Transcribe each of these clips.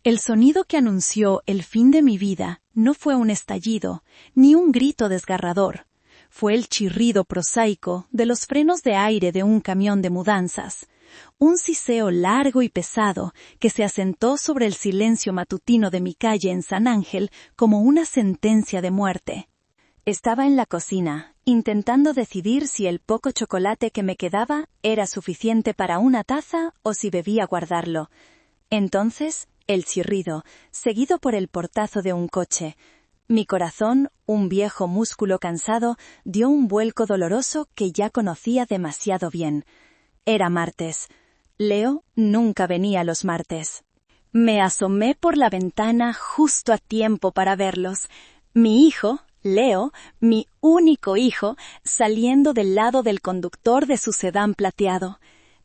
El sonido que anunció el fin de mi vida no fue un estallido, ni un grito desgarrador. Fue el chirrido prosaico de los frenos de aire de un camión de mudanzas. Un siseo largo y pesado que se asentó sobre el silencio matutino de mi calle en San Ángel como una sentencia de muerte. Estaba en la cocina, intentando decidir si el poco chocolate que me quedaba era suficiente para una taza o si debía guardarlo. Entonces, el chirrido, seguido por el portazo de un coche. Mi corazón, un viejo músculo cansado, dio un vuelco doloroso que ya conocía demasiado bien. Era martes. Leo nunca venía los martes. Me asomé por la ventana justo a tiempo para verlos. Mi hijo, Leo, mi único hijo, saliendo del lado del conductor de su sedán plateado.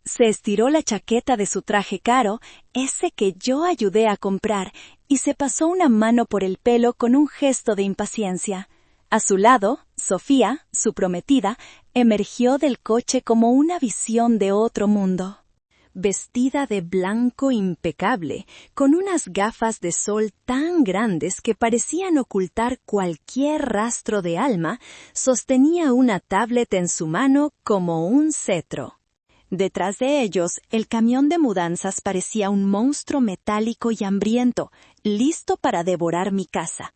Se estiró la chaqueta de su traje caro, ese que yo ayudé a comprar, y se pasó una mano por el pelo con un gesto de impaciencia. A su lado, Sofía, su prometida, emergió del coche como una visión de otro mundo. Vestida de blanco impecable, con unas gafas de sol tan grandes que parecían ocultar cualquier rastro de alma, sostenía una tablet en su mano como un cetro. Detrás de ellos, el camión de mudanzas parecía un monstruo metálico y hambriento, listo para devorar mi casa.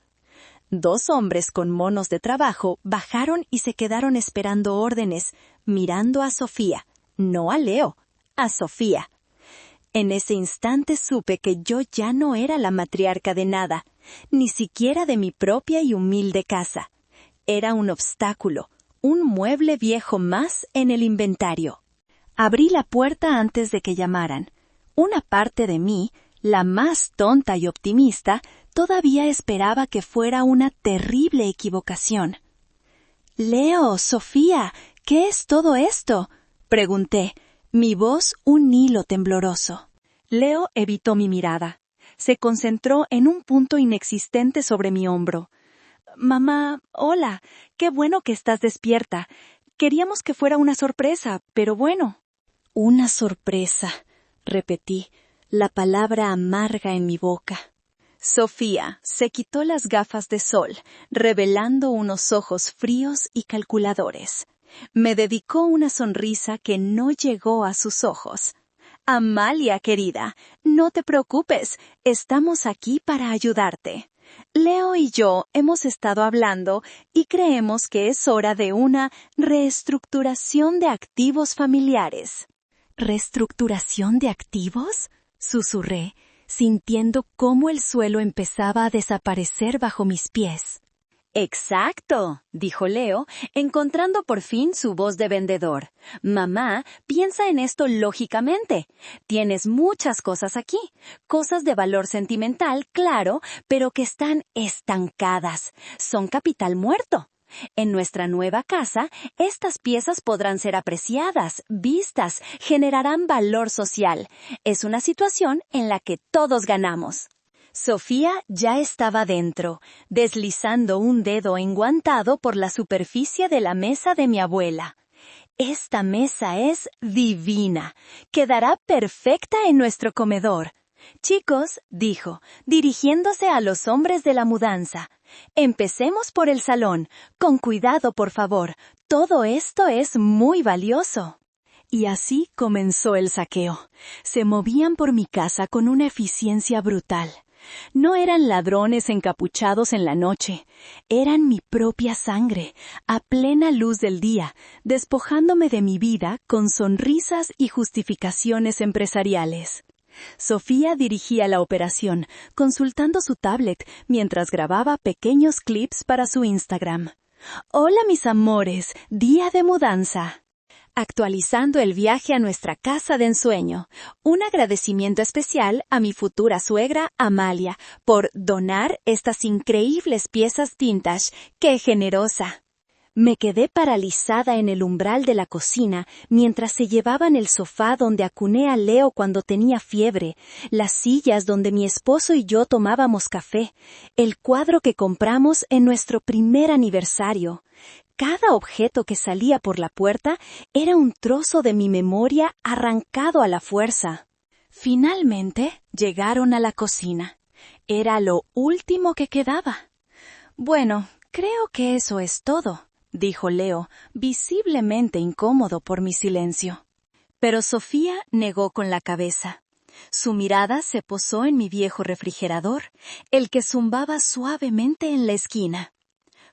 2 hombres con monos de trabajo bajaron y se quedaron esperando órdenes, mirando a Sofía, no a Leo, a Sofía. En ese instante supe que yo ya no era la matriarca de nada, ni siquiera de mi propia y humilde casa. Era un obstáculo, un mueble viejo más en el inventario. Abrí la puerta antes de que llamaran. Una parte de mí, la más tonta y optimista, todavía esperaba que fuera una terrible equivocación. «Leo, Sofía, ¿qué es todo esto?», pregunté, mi voz un hilo tembloroso. Leo evitó mi mirada. Se concentró en un punto inexistente sobre mi hombro. «Mamá, hola, qué bueno que estás despierta. Queríamos que fuera una sorpresa, pero bueno». «Una sorpresa», repetí, la palabra amarga en mi boca. Sofía se quitó las gafas de sol, revelando unos ojos fríos y calculadores. Me dedicó una sonrisa que no llegó a sus ojos. «Amalia, querida, no te preocupes, estamos aquí para ayudarte. Leo y yo hemos estado hablando y creemos que es hora de una reestructuración de activos familiares». «¿Reestructuración de activos?», susurré, sintiendo cómo el suelo empezaba a desaparecer bajo mis pies. «Exacto», dijo Leo, encontrando por fin su voz de vendedor. «Mamá, piensa en esto lógicamente. Tienes muchas cosas aquí, cosas de valor sentimental, claro, pero que están estancadas. Son capital muerto. En nuestra nueva casa, estas piezas podrán ser apreciadas, vistas, generarán valor social. Es una situación en la que todos ganamos». Sofía ya estaba dentro, deslizando un dedo enguantado por la superficie de la mesa de mi abuela. «Esta mesa es divina. Quedará perfecta en nuestro comedor. Chicos», dijo, dirigiéndose a los hombres de la mudanza, «empecemos por el salón. Con cuidado, por favor. Todo esto es muy valioso». Y así comenzó el saqueo. Se movían por mi casa con una eficiencia brutal. No eran ladrones encapuchados en la noche, eran mi propia sangre, a plena luz del día, despojándome de mi vida con sonrisas y justificaciones empresariales. Sofía dirigía la operación, consultando su tablet mientras grababa pequeños clips para su Instagram. «Hola mis amores, día de mudanza». Actualizando el viaje a nuestra casa de ensueño. Un agradecimiento especial a mi futura suegra, Amalia, por donar estas increíbles piezas vintage. ¡Qué generosa! Me quedé paralizada en el umbral de la cocina mientras se llevaban el sofá donde acuné a Leo cuando tenía fiebre, las sillas donde mi esposo y yo tomábamos café, el cuadro que compramos en nuestro primer aniversario. Cada objeto que salía por la puerta era un trozo de mi memoria arrancado a la fuerza. Finalmente llegaron a la cocina. Era lo último que quedaba. Bueno, creo que eso es todo, dijo Leo, visiblemente incómodo por mi silencio. Pero Sofía negó con la cabeza. Su mirada se posó en mi viejo refrigerador, el que zumbaba suavemente en la esquina.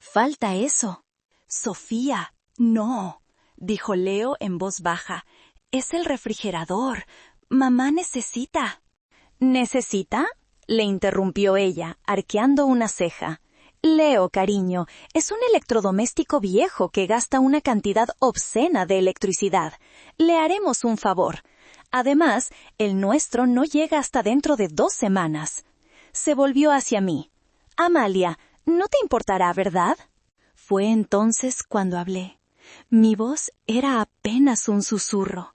«Falta eso». «Sofía, no», dijo Leo en voz baja. «Es el refrigerador. Mamá necesita». «¿Necesita?», le interrumpió ella, arqueando una ceja. «Leo, cariño, es un electrodoméstico viejo que gasta una cantidad obscena de electricidad. Le haremos un favor. Además, el nuestro no llega hasta dentro de 2 semanas». Se volvió hacia mí. «Amalia, no te importará, ¿verdad?». Fue entonces cuando hablé. Mi voz era apenas un susurro.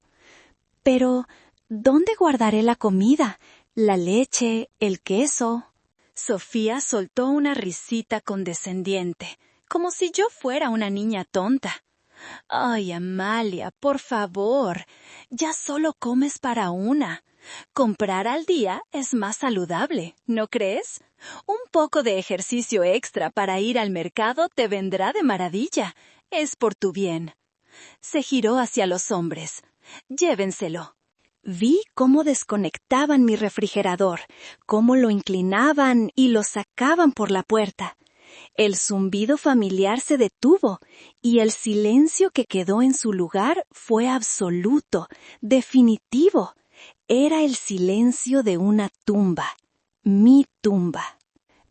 «Pero, ¿dónde guardaré la comida? La leche, el queso». Sofía soltó una risita condescendiente, como si yo fuera una niña tonta. «Ay, Amalia, por favor, ya solo comes para una. Comprar al día es más saludable, ¿no crees? Un poco de ejercicio extra para ir al mercado te vendrá de maravilla. Es por tu bien». Se giró hacia los hombres. «Llévenselo». Vi cómo desconectaban mi refrigerador, cómo lo inclinaban y lo sacaban por la puerta. El zumbido familiar se detuvo y el silencio que quedó en su lugar fue absoluto, definitivo. Era el silencio de una tumba, mi tumba.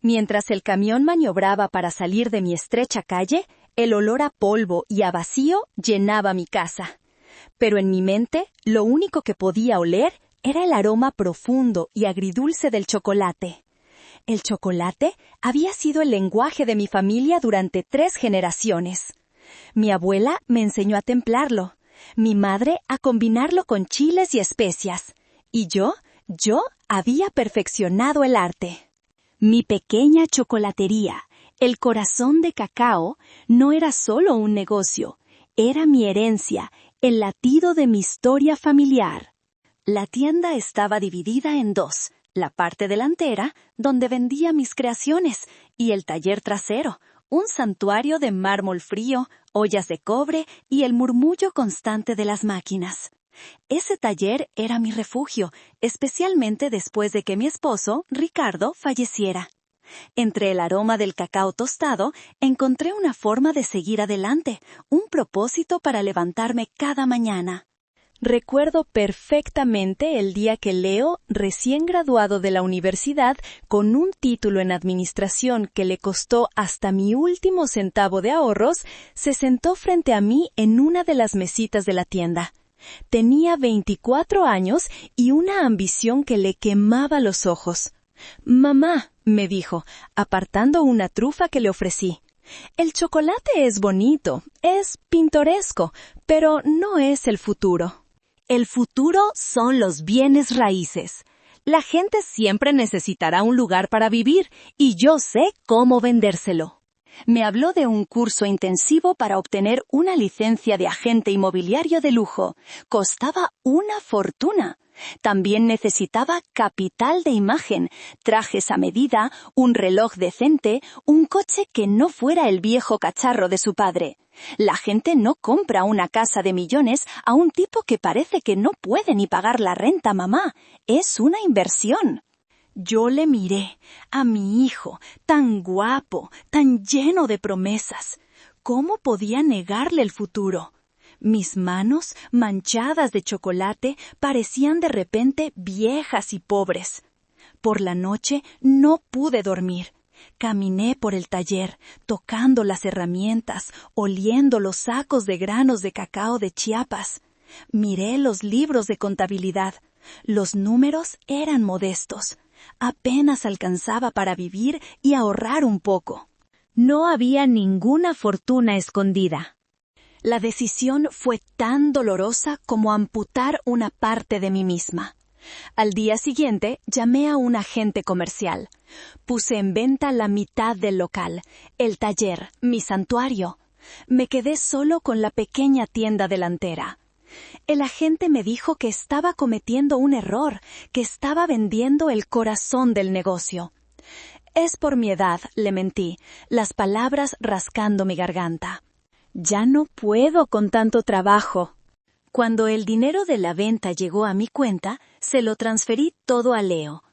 Mientras el camión maniobraba para salir de mi estrecha calle, el olor a polvo y a vacío llenaba mi casa. Pero en mi mente, lo único que podía oler era el aroma profundo y agridulce del chocolate. El chocolate había sido el lenguaje de mi familia durante 3 generaciones. Mi abuela me enseñó a templarlo, mi madre a combinarlo con chiles y especias, y yo había perfeccionado el arte. Mi pequeña chocolatería, el corazón de cacao, no era solo un negocio, era mi herencia, el latido de mi historia familiar. La tienda estaba dividida en 2, la parte delantera, donde vendía mis creaciones, y el taller trasero, un santuario de mármol frío, ollas de cobre y el murmullo constante de las máquinas. Ese taller era mi refugio, especialmente después de que mi esposo, Ricardo, falleciera. Entre el aroma del cacao tostado, encontré una forma de seguir adelante, un propósito para levantarme cada mañana. Recuerdo perfectamente el día que Leo, recién graduado de la universidad, con un título en administración que le costó hasta mi último centavo de ahorros, se sentó frente a mí en una de las mesitas de la tienda. Tenía 24 años y una ambición que le quemaba los ojos. «Mamá», me dijo, apartando una trufa que le ofrecí, «el chocolate es bonito, es pintoresco, pero no es el futuro». «El futuro son los bienes raíces. La gente siempre necesitará un lugar para vivir, y yo sé cómo vendérselo». Me habló de un curso intensivo para obtener una licencia de agente inmobiliario de lujo. Costaba una fortuna. También necesitaba capital de imagen, trajes a medida, un reloj decente, un coche que no fuera el viejo cacharro de su padre. La gente no compra una casa de millones a un tipo que parece que no puede ni pagar la renta, mamá. Es una inversión. Yo le miré a mi hijo, tan guapo, tan lleno de promesas. ¿Cómo podía negarle el futuro? Mis manos, manchadas de chocolate, parecían de repente viejas y pobres. Por la noche no pude dormir. Caminé por el taller, tocando las herramientas, oliendo los sacos de granos de cacao de Chiapas. Miré los libros de contabilidad. Los números eran modestos. Apenas alcanzaba para vivir y ahorrar un poco. No había ninguna fortuna escondida. La decisión fue tan dolorosa como amputar una parte de mí misma. Al día siguiente llamé a un agente comercial. Puse en venta la mitad del local, el taller, mi santuario. Me quedé solo con la pequeña tienda delantera. El agente me dijo que estaba cometiendo un error, que estaba vendiendo el corazón del negocio. Es por mi edad, le mentí, las palabras rascando mi garganta. Ya no puedo con tanto trabajo. Cuando el dinero de la venta llegó a mi cuenta, se lo transferí todo a Leo.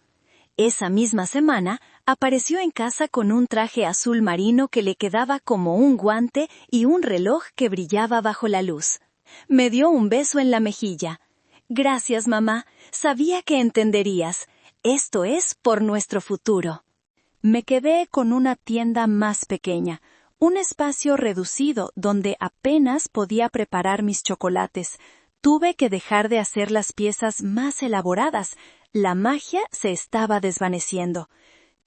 Esa misma semana, apareció en casa con un traje azul marino que le quedaba como un guante y un reloj que brillaba bajo la luz. Me dio un beso en la mejilla. Gracias, mamá. Sabía que entenderías. Esto es por nuestro futuro. Me quedé con una tienda más pequeña, un espacio reducido donde apenas podía preparar mis chocolates. Tuve que dejar de hacer las piezas más elaboradas. La magia se estaba desvaneciendo.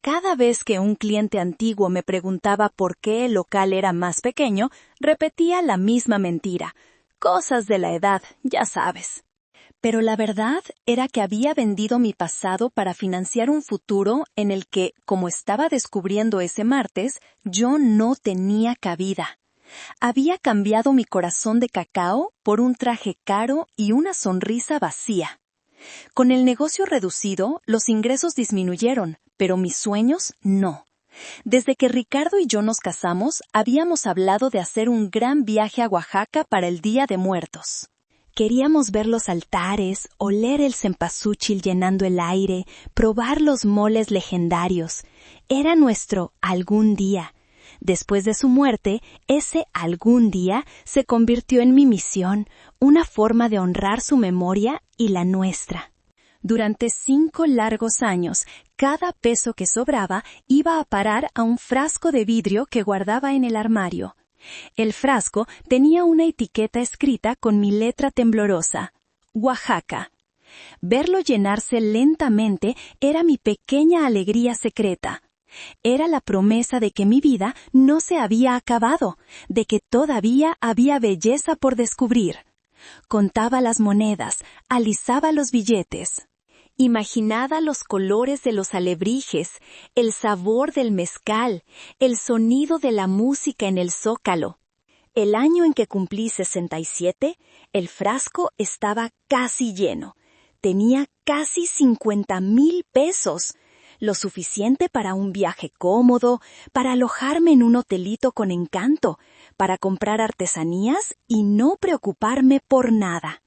Cada vez que un cliente antiguo me preguntaba por qué el local era más pequeño, repetía la misma mentira. Cosas de la edad, ya sabes. Pero la verdad era que había vendido mi pasado para financiar un futuro en el que, como estaba descubriendo ese martes, yo no tenía cabida. Había cambiado mi corazón de cacao por un traje caro y una sonrisa vacía. Con el negocio reducido, los ingresos disminuyeron, pero mis sueños no. Desde que Ricardo y yo nos casamos, habíamos hablado de hacer un gran viaje a Oaxaca para el Día de Muertos. Queríamos ver los altares, oler el cempasúchil llenando el aire, probar los moles legendarios. Era nuestro algún día. Después de su muerte, ese algún día se convirtió en mi misión, una forma de honrar su memoria y la nuestra. Durante 5 largos años, cada peso que sobraba iba a parar a un frasco de vidrio que guardaba en el armario. El frasco tenía una etiqueta escrita con mi letra temblorosa: Oaxaca. Verlo llenarse lentamente era mi pequeña alegría secreta. Era la promesa de que mi vida no se había acabado, de que todavía había belleza por descubrir. Contaba las monedas, alisaba los billetes. Imaginaba los colores de los alebrijes, el sabor del mezcal, el sonido de la música en el zócalo. El año en que cumplí 67, el frasco estaba casi lleno. Tenía casi 50,000 pesos. Lo suficiente para un viaje cómodo, para alojarme en un hotelito con encanto, para comprar artesanías y no preocuparme por nada.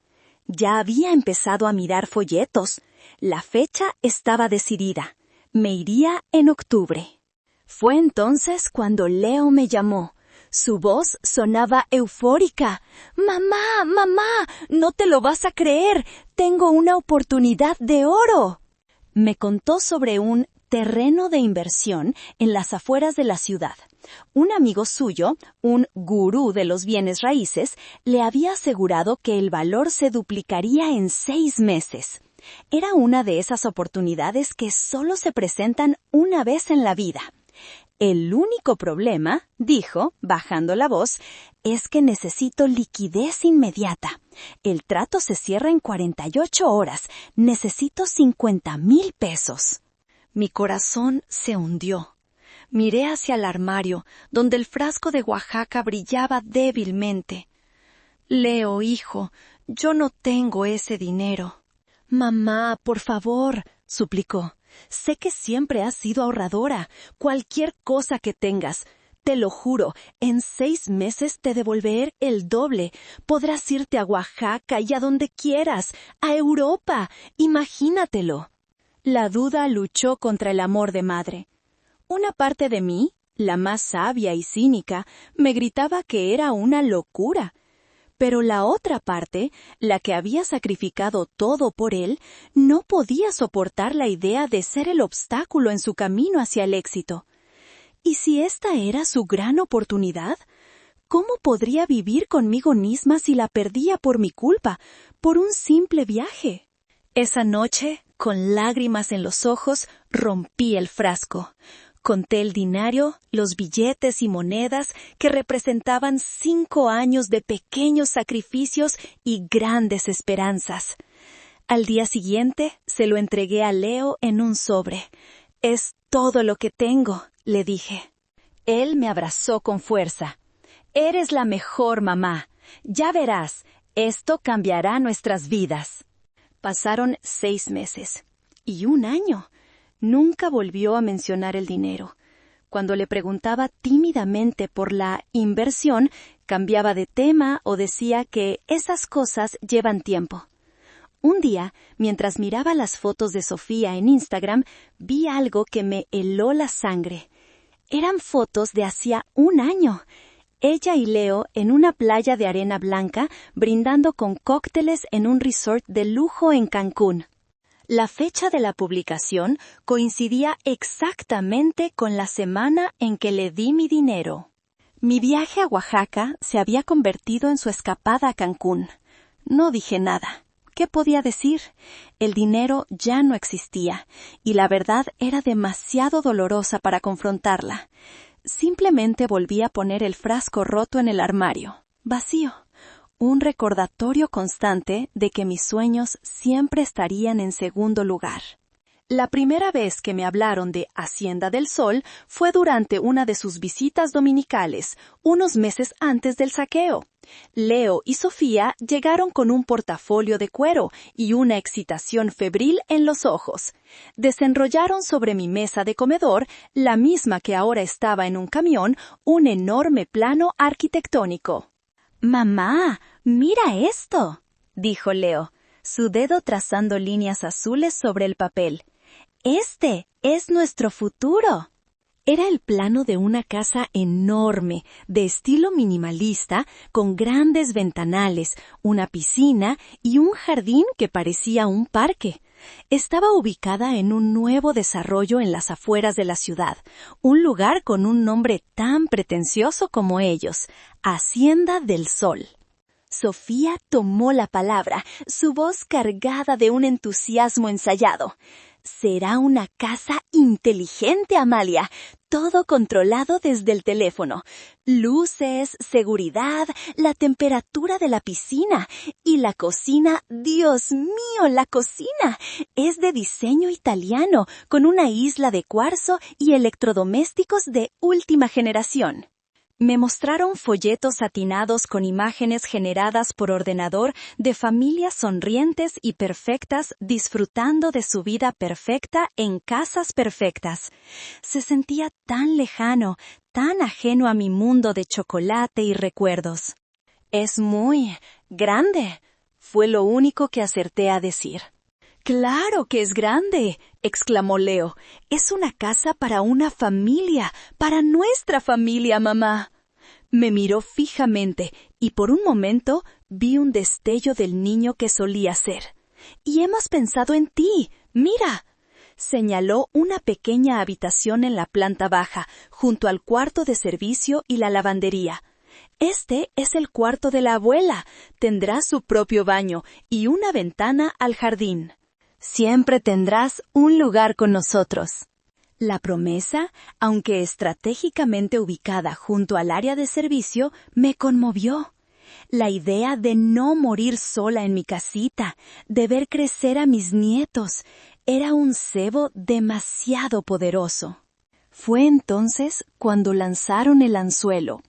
Ya había empezado a mirar folletos. La fecha estaba decidida. Me iría en octubre. Fue entonces cuando Leo me llamó. Su voz sonaba eufórica. «¡Mamá, mamá! ¡No te lo vas a creer! ¡Tengo una oportunidad de oro!». Me contó sobre un terreno de inversión en las afueras de la ciudad. Un amigo suyo, un gurú de los bienes raíces, le había asegurado que el valor se duplicaría en 6 meses. Era una de esas oportunidades que solo se presentan una vez en la vida. El único problema, dijo, bajando la voz, es que necesito liquidez inmediata. El trato se cierra en 48 horas. Necesito 50,000 pesos. Mi corazón se hundió. Miré hacia el armario, donde el frasco de Oaxaca brillaba débilmente. «Leo, hijo, yo no tengo ese dinero». «Mamá, por favor», suplicó. «Sé que siempre has sido ahorradora. Cualquier cosa que tengas. Te lo juro, en 6 meses te devolveré el doble. Podrás irte a Oaxaca y a donde quieras, a Europa. Imagínatelo». La duda luchó contra el amor de madre. Una parte de mí, la más sabia y cínica, me gritaba que era una locura. Pero la otra parte, la que había sacrificado todo por él, no podía soportar la idea de ser el obstáculo en su camino hacia el éxito. ¿Y si esta era su gran oportunidad? ¿Cómo podría vivir conmigo misma si la perdía por mi culpa, por un simple viaje? Esa noche, con lágrimas en los ojos, rompí el frasco. Conté el dinario, los billetes y monedas que representaban 5 años de pequeños sacrificios y grandes esperanzas. Al día siguiente se lo entregué a Leo en un sobre. «Es todo lo que tengo», le dije. Él me abrazó con fuerza. «Eres la mejor mamá. Ya verás, Esto cambiará nuestras vidas. Pasaron 6 meses. Y 1 año. Nunca volvió a mencionar el dinero. Cuando le preguntaba tímidamente por la inversión, cambiaba de tema o decía que esas cosas llevan tiempo. Un día, mientras miraba las fotos de Sofía en Instagram, vi algo que me heló la sangre. Eran fotos de hacía 1 año. Ella y Leo en una playa de arena blanca, brindando con cócteles en un resort de lujo en Cancún. La fecha de la publicación coincidía exactamente con la semana en que le di mi dinero. Mi viaje a Oaxaca se había convertido en su escapada a Cancún. No dije nada. ¿Qué podía decir? El dinero ya no existía, y la verdad era demasiado dolorosa para confrontarla. Simplemente volví a poner el frasco roto en el armario, vacío. Un recordatorio constante de que mis sueños siempre estarían en segundo lugar. La primera vez que me hablaron de Hacienda del Sol fue durante una de sus visitas dominicales, unos meses antes del saqueo. Leo y Sofía llegaron con un portafolio de cuero y una excitación febril en los ojos. Desenrollaron sobre mi mesa de comedor, la misma que ahora estaba en un camión, un enorme plano arquitectónico. «Mamá, mira esto», dijo Leo, su dedo trazando líneas azules sobre el papel. «Este es nuestro futuro». Era el plano de una casa enorme, de estilo minimalista, con grandes ventanales, una piscina y un jardín que parecía un parque. Estaba ubicada en un nuevo desarrollo en las afueras de la ciudad, un lugar con un nombre tan pretencioso como ellos, Hacienda del Sol. Sofía tomó la palabra, su voz cargada de un entusiasmo ensayado. «Será una casa inteligente, Amalia, todo controlado desde el teléfono. Luces, seguridad, la temperatura de la piscina y la cocina. ¡Dios mío, la cocina! Es de diseño italiano, con una isla de cuarzo y electrodomésticos de última generación». Me mostraron folletos satinados con imágenes generadas por ordenador de familias sonrientes y perfectas disfrutando de su vida perfecta en casas perfectas. Se sentía tan lejano, tan ajeno a mi mundo de chocolate y recuerdos. «Es muy grande», fue lo único que acerté a decir. «¡Claro que es grande!», exclamó Leo. «Es una casa para una familia, para nuestra familia, mamá». Me miró fijamente y por un momento vi un destello del niño que solía ser. «Y hemos pensado en ti, mira». Señaló una pequeña habitación en la planta baja, junto al cuarto de servicio y la lavandería. «Este es el cuarto de la abuela. Tendrá su propio baño y una ventana al jardín. Siempre tendrás un lugar con nosotros». La promesa, aunque estratégicamente ubicada junto al área de servicio, me conmovió. La idea de no morir sola en mi casita, de ver crecer a mis nietos, era un cebo demasiado poderoso. Fue entonces cuando lanzaron el anzuelo.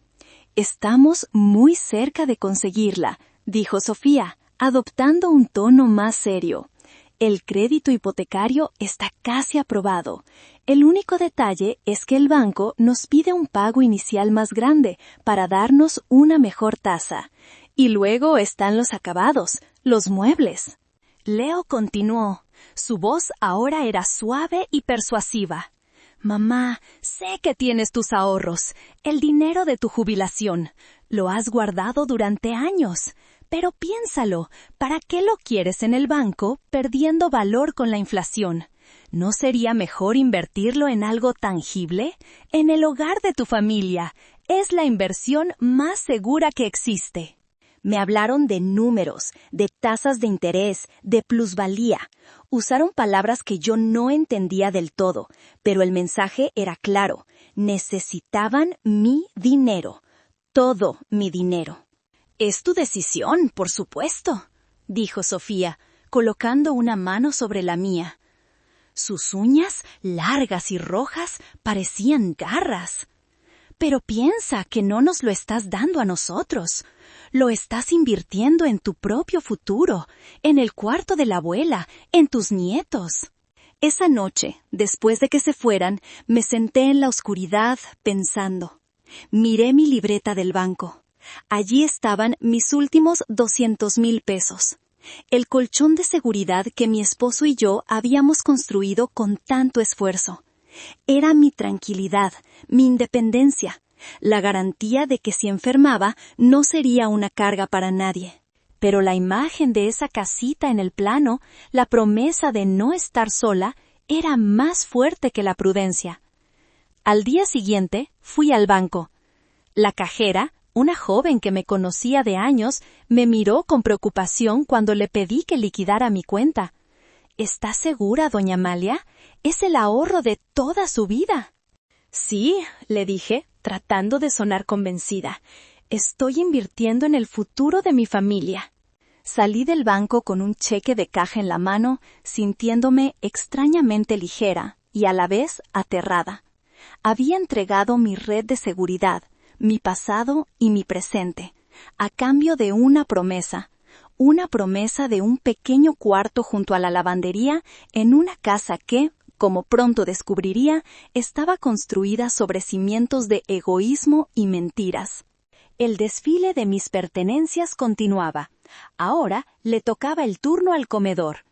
«Estamos muy cerca de conseguirla», dijo Sofía, adoptando un tono más serio. «El crédito hipotecario está casi aprobado. El único detalle es que el banco nos pide un pago inicial más grande para darnos una mejor tasa. Y luego están los acabados, los muebles». Leo continuó. Su voz ahora era suave y persuasiva. «Mamá, sé que tienes tus ahorros, el dinero de tu jubilación. Lo has guardado durante años. Pero piénsalo, ¿para qué lo quieres en el banco perdiendo valor con la inflación? ¿No sería mejor invertirlo en algo tangible? En el hogar de tu familia. Es la inversión más segura que existe». Me hablaron de números, de tasas de interés, de plusvalía. Usaron palabras que yo no entendía del todo, pero el mensaje era claro. Necesitaban mi dinero. Todo mi dinero. «Es tu decisión, por supuesto», dijo Sofía, colocando una mano sobre la mía. Sus uñas, largas y rojas, parecían garras. «Pero piensa que no nos lo estás dando a nosotros. Lo estás invirtiendo en tu propio futuro, en el cuarto de la abuela, en tus nietos. Esa noche, después de que se fueran, me senté en la oscuridad pensando. Miré mi libreta del banco. Allí estaban mis últimos 200,000 pesos. El colchón de seguridad que mi esposo y yo habíamos construido con tanto esfuerzo. Era mi tranquilidad, mi independencia, la garantía de que si enfermaba no sería una carga para nadie. Pero la imagen de esa casita en el plano, la promesa de no estar sola, era más fuerte que la prudencia. Al día siguiente fui al banco. La cajera, una joven que me conocía de años, me miró con preocupación cuando le pedí que liquidara mi cuenta. ¿Está segura, doña Amalia? Es el ahorro de toda su vida. Sí, le dije, tratando de sonar convencida. Estoy invirtiendo en el futuro de mi familia. Salí del banco con un cheque de caja en la mano, sintiéndome extrañamente ligera y a la vez aterrada. Había entregado mi red de seguridad, mi pasado y mi presente, a cambio de una promesa de un pequeño cuarto junto a la lavandería en una casa que, como pronto descubriría, estaba construida sobre cimientos de egoísmo y mentiras. El desfile de mis pertenencias continuaba. Ahora le tocaba el turno al comedor.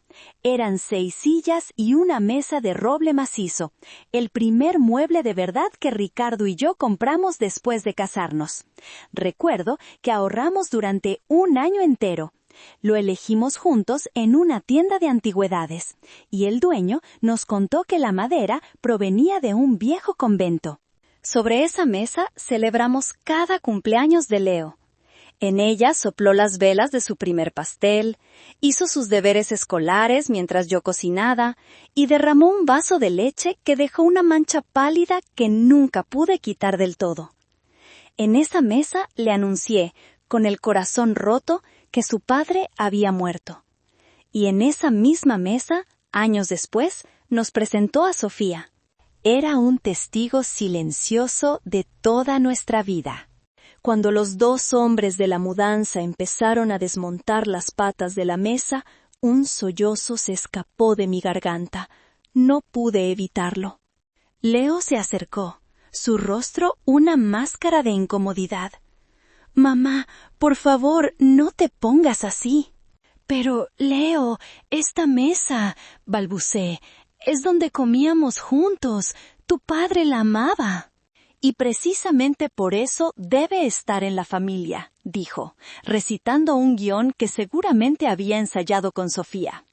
Eran 6 sillas y una mesa de roble macizo, el primer mueble de verdad que Ricardo y yo compramos después de casarnos. Recuerdo que ahorramos durante un año entero. Lo elegimos juntos en una tienda de antigüedades, y el dueño nos contó que la madera provenía de un viejo convento. Sobre esa mesa celebramos cada cumpleaños de Leo. En ella sopló las velas de su primer pastel, hizo sus deberes escolares mientras yo cocinaba y derramó un vaso de leche que dejó una mancha pálida que nunca pude quitar del todo. En esa mesa le anuncié, con el corazón roto, que su padre había muerto. Y en esa misma mesa, años después, nos presentó a Sofía. Era un testigo silencioso de toda nuestra vida. Cuando los 2 hombres de la mudanza empezaron a desmontar las patas de la mesa, un sollozo se escapó de mi garganta. No pude evitarlo. Leo se acercó, su rostro una máscara de incomodidad. «Mamá, por favor, no te pongas así». «Pero, Leo, esta mesa», balbuceé, «es donde comíamos juntos. Tu padre la amaba». «Y precisamente por eso debe estar en la familia», dijo, recitando un guión que seguramente había ensayado con Sofía.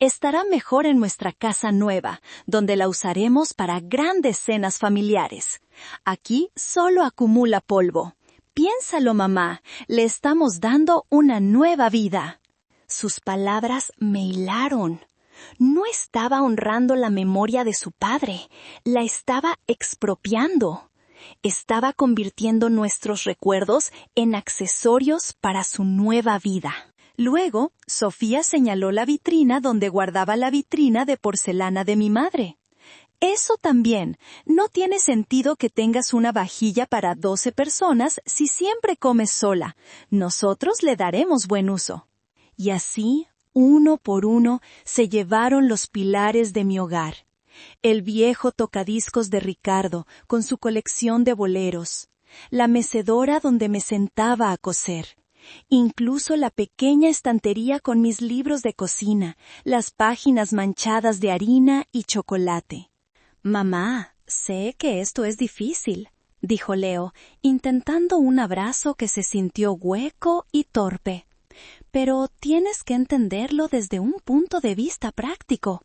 «Estará mejor en nuestra casa nueva, donde la usaremos para grandes cenas familiares. Aquí solo acumula polvo. Piénsalo, mamá, le estamos dando una nueva vida». Sus palabras me hilaron. No estaba honrando la memoria de su padre, la estaba expropiando. Estaba convirtiendo nuestros recuerdos en accesorios para su nueva vida. Luego, Sofía señaló la vitrina donde guardaba la vitrina de porcelana de mi madre. «Eso también. No tiene sentido que tengas una vajilla para 12 personas si siempre comes sola. Nosotros le daremos buen uso». Y así, uno por uno, se llevaron los pilares de mi hogar. El viejo tocadiscos de Ricardo, con su colección de boleros, la mecedora donde me sentaba a coser, incluso la pequeña estantería con mis libros de cocina, las páginas manchadas de harina y chocolate. «Mamá, sé que esto es difícil», dijo Leo, intentando un abrazo que se sintió hueco y torpe. «Pero tienes que entenderlo desde un punto de vista práctico.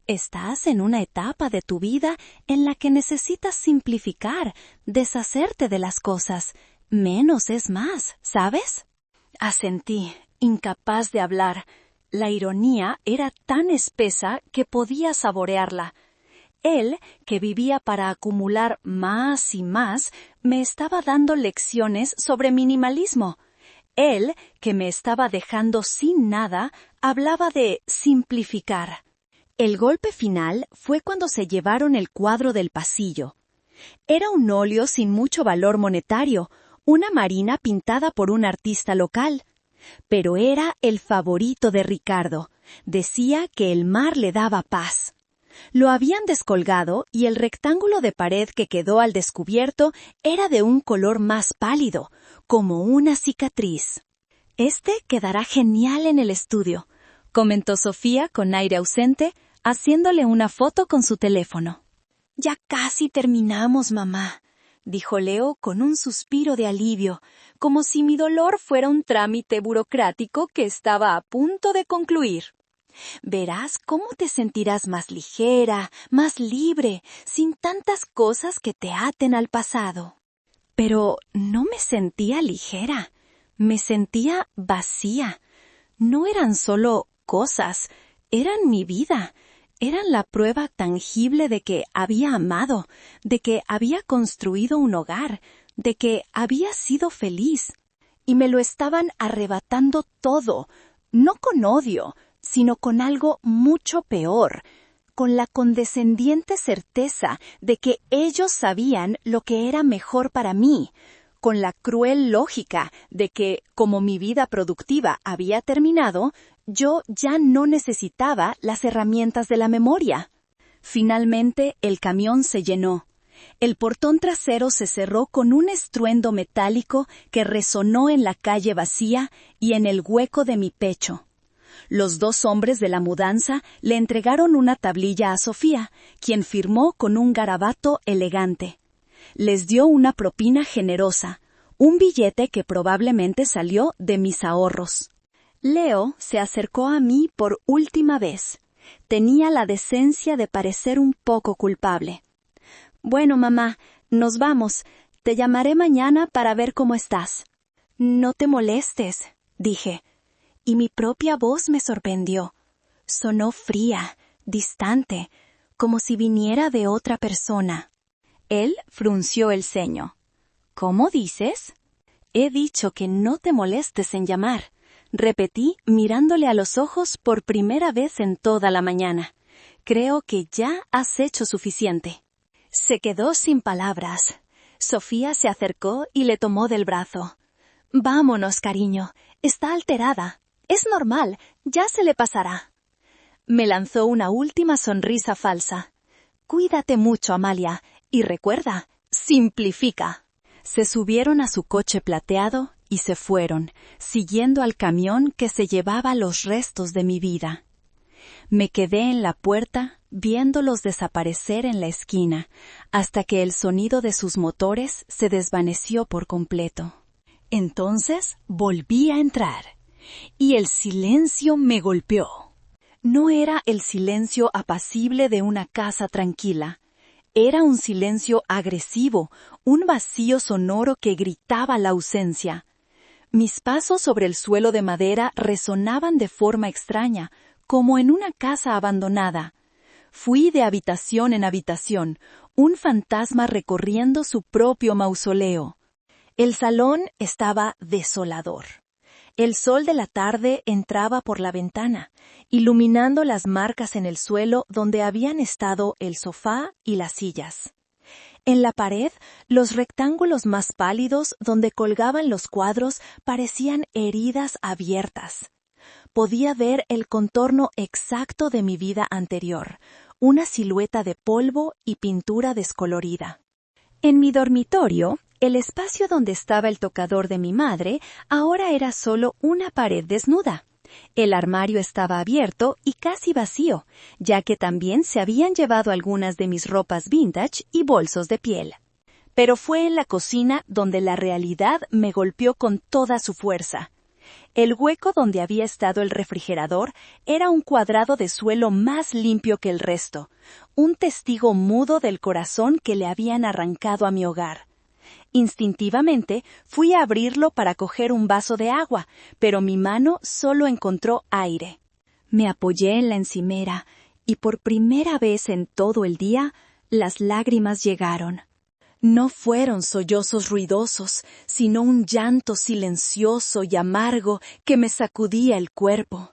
Estás en una etapa de tu vida en la que necesitas simplificar, deshacerte de las cosas. Menos es más, ¿sabes?» Asentí, incapaz de hablar. La ironía era tan espesa que podía saborearla. Él, que vivía para acumular más y más, me estaba dando lecciones sobre minimalismo. Él, que me estaba dejando sin nada, hablaba de simplificar. El golpe final fue cuando se llevaron el cuadro del pasillo. Era un óleo sin mucho valor monetario, una marina pintada por un artista local. Pero era el favorito de Ricardo. Decía que el mar le daba paz. Lo habían descolgado y el rectángulo de pared que quedó al descubierto era de un color más pálido, como una cicatriz. «Este quedará genial en el estudio», comentó Sofía con aire ausente, haciéndole una foto con su teléfono. «Ya casi terminamos, mamá», dijo Leo con un suspiro de alivio, como si mi dolor fuera un trámite burocrático que estaba a punto de concluir. «Verás cómo te sentirás más ligera, más libre, sin tantas cosas que te aten al pasado». Pero no me sentía ligera, me sentía vacía. No eran solo cosas, eran mi vida. Eran la prueba tangible de que había amado, de que había construido un hogar, de que había sido feliz. Y me lo estaban arrebatando todo, no con odio, sino con algo mucho peor, con la condescendiente certeza de que ellos sabían lo que era mejor para mí, con la cruel lógica de que, como mi vida productiva había terminado, yo ya no necesitaba las herramientas de la memoria. Finalmente, el camión se llenó. El portón trasero se cerró con un estruendo metálico que resonó en la calle vacía y en el hueco de mi pecho. Los dos hombres de la mudanza le entregaron una tablilla a Sofía, quien firmó con un garabato elegante. Les dio una propina generosa, un billete que probablemente salió de mis ahorros. Leo se acercó a mí por última vez. Tenía la decencia de parecer un poco culpable. «Bueno, mamá, nos vamos. Te llamaré mañana para ver cómo estás». «No te molestes», dije. Y mi propia voz me sorprendió. Sonó fría, distante, como si viniera de otra persona. Él frunció el ceño. «¿Cómo dices?» «He dicho que no te molestes en llamar», repetí mirándole a los ojos por primera vez en toda la mañana. «Creo que ya has hecho suficiente». Se quedó sin palabras. Sofía se acercó y le tomó del brazo. «Vámonos, cariño. Está alterada. Es normal. Ya se le pasará». Me lanzó una última sonrisa falsa. «Cuídate mucho, Amalia. Y recuerda, simplifica». Se subieron a su coche plateado y se fueron, siguiendo al camión que se llevaba los restos de mi vida. Me quedé en la puerta, viéndolos desaparecer en la esquina, hasta que el sonido de sus motores se desvaneció por completo. Entonces volví a entrar, y el silencio me golpeó. No era el silencio apacible de una casa tranquila. Era un silencio agresivo, un vacío sonoro que gritaba la ausencia. Mis pasos sobre el suelo de madera resonaban de forma extraña, como en una casa abandonada. Fui de habitación en habitación, un fantasma recorriendo su propio mausoleo. El salón estaba desolador. El sol de la tarde entraba por la ventana, iluminando las marcas en el suelo donde habían estado el sofá y las sillas. En la pared, los rectángulos más pálidos donde colgaban los cuadros parecían heridas abiertas. Podía ver el contorno exacto de mi vida anterior, una silueta de polvo y pintura descolorida. En mi dormitorio, el espacio donde estaba el tocador de mi madre ahora era solo una pared desnuda. El armario estaba abierto y casi vacío, ya que también se habían llevado algunas de mis ropas vintage y bolsos de piel. Pero fue en la cocina donde la realidad me golpeó con toda su fuerza. El hueco donde había estado el refrigerador era un cuadrado de suelo más limpio que el resto, un testigo mudo del corazón que le habían arrancado a mi hogar. Instintivamente fui a abrirlo para coger un vaso de agua, pero mi mano solo encontró aire. Me apoyé en la encimera y por primera vez en todo el día las lágrimas llegaron. No fueron sollozos ruidosos, sino un llanto silencioso y amargo que me sacudía el cuerpo.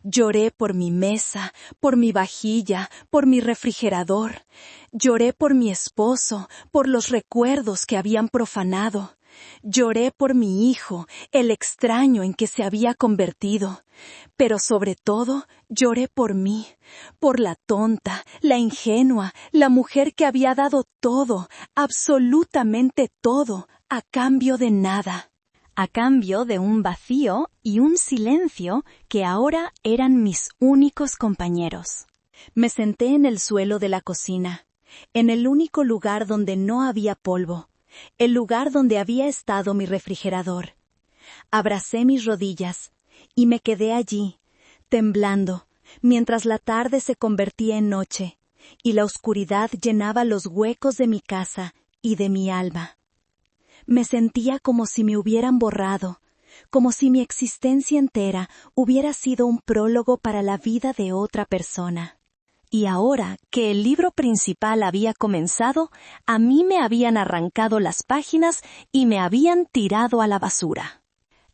Lloré por mi mesa, por mi vajilla, por mi refrigerador. Lloré por mi esposo, por los recuerdos que habían profanado. Lloré por mi hijo, el extraño en que se había convertido. Pero sobre todo, lloré por mí, por la tonta, la ingenua, la mujer que había dado todo, absolutamente todo, a cambio de nada. A cambio de un vacío y un silencio que ahora eran mis únicos compañeros. Me senté en el suelo de la cocina, en el único lugar donde no había polvo, el lugar donde había estado mi refrigerador. Abracé mis rodillas y me quedé allí, temblando, mientras la tarde se convertía en noche y la oscuridad llenaba los huecos de mi casa y de mi alma. Me sentía como si me hubieran borrado, como si mi existencia entera hubiera sido un prólogo para la vida de otra persona. Y ahora que el libro principal había comenzado, a mí me habían arrancado las páginas y me habían tirado a la basura.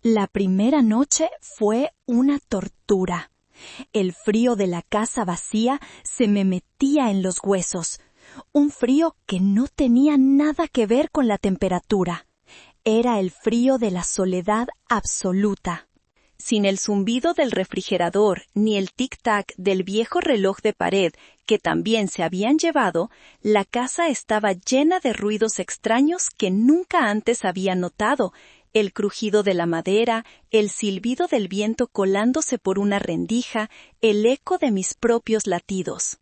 La primera noche fue una tortura. El frío de la casa vacía se me metía en los huesos. Un frío que no tenía nada que ver con la temperatura. Era el frío de la soledad absoluta. Sin el zumbido del refrigerador ni el tic-tac del viejo reloj de pared que también se habían llevado, la casa estaba llena de ruidos extraños que nunca antes había notado. El crujido de la madera, el silbido del viento colándose por una rendija, el eco de mis propios latidos.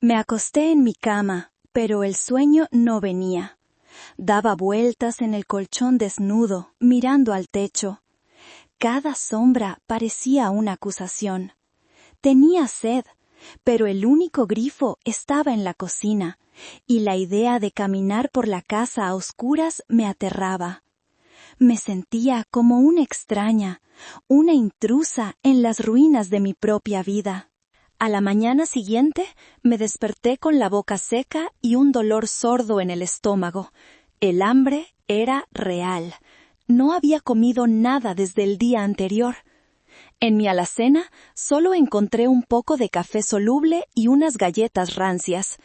Me acosté en mi cama, pero el sueño no venía. Daba vueltas en el colchón desnudo, mirando al techo. Cada sombra parecía una acusación. Tenía sed, pero el único grifo estaba en la cocina, y la idea de caminar por la casa a oscuras me aterraba. Me sentía como una extraña, una intrusa en las ruinas de mi propia vida. A la mañana siguiente me desperté con la boca seca y un dolor sordo en el estómago. El hambre era real. No había comido nada desde el día anterior. En mi alacena solo encontré un poco de café soluble y unas galletas rancias.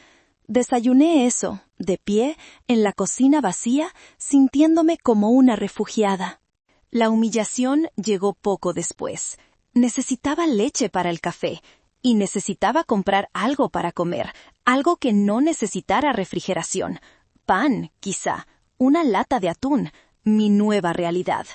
Desayuné eso, de pie, en la cocina vacía, sintiéndome como una refugiada. La humillación llegó poco después. Necesitaba leche para el café, y necesitaba comprar algo para comer, algo que no necesitara refrigeración. Pan, quizá, una lata de atún, mi nueva realidad.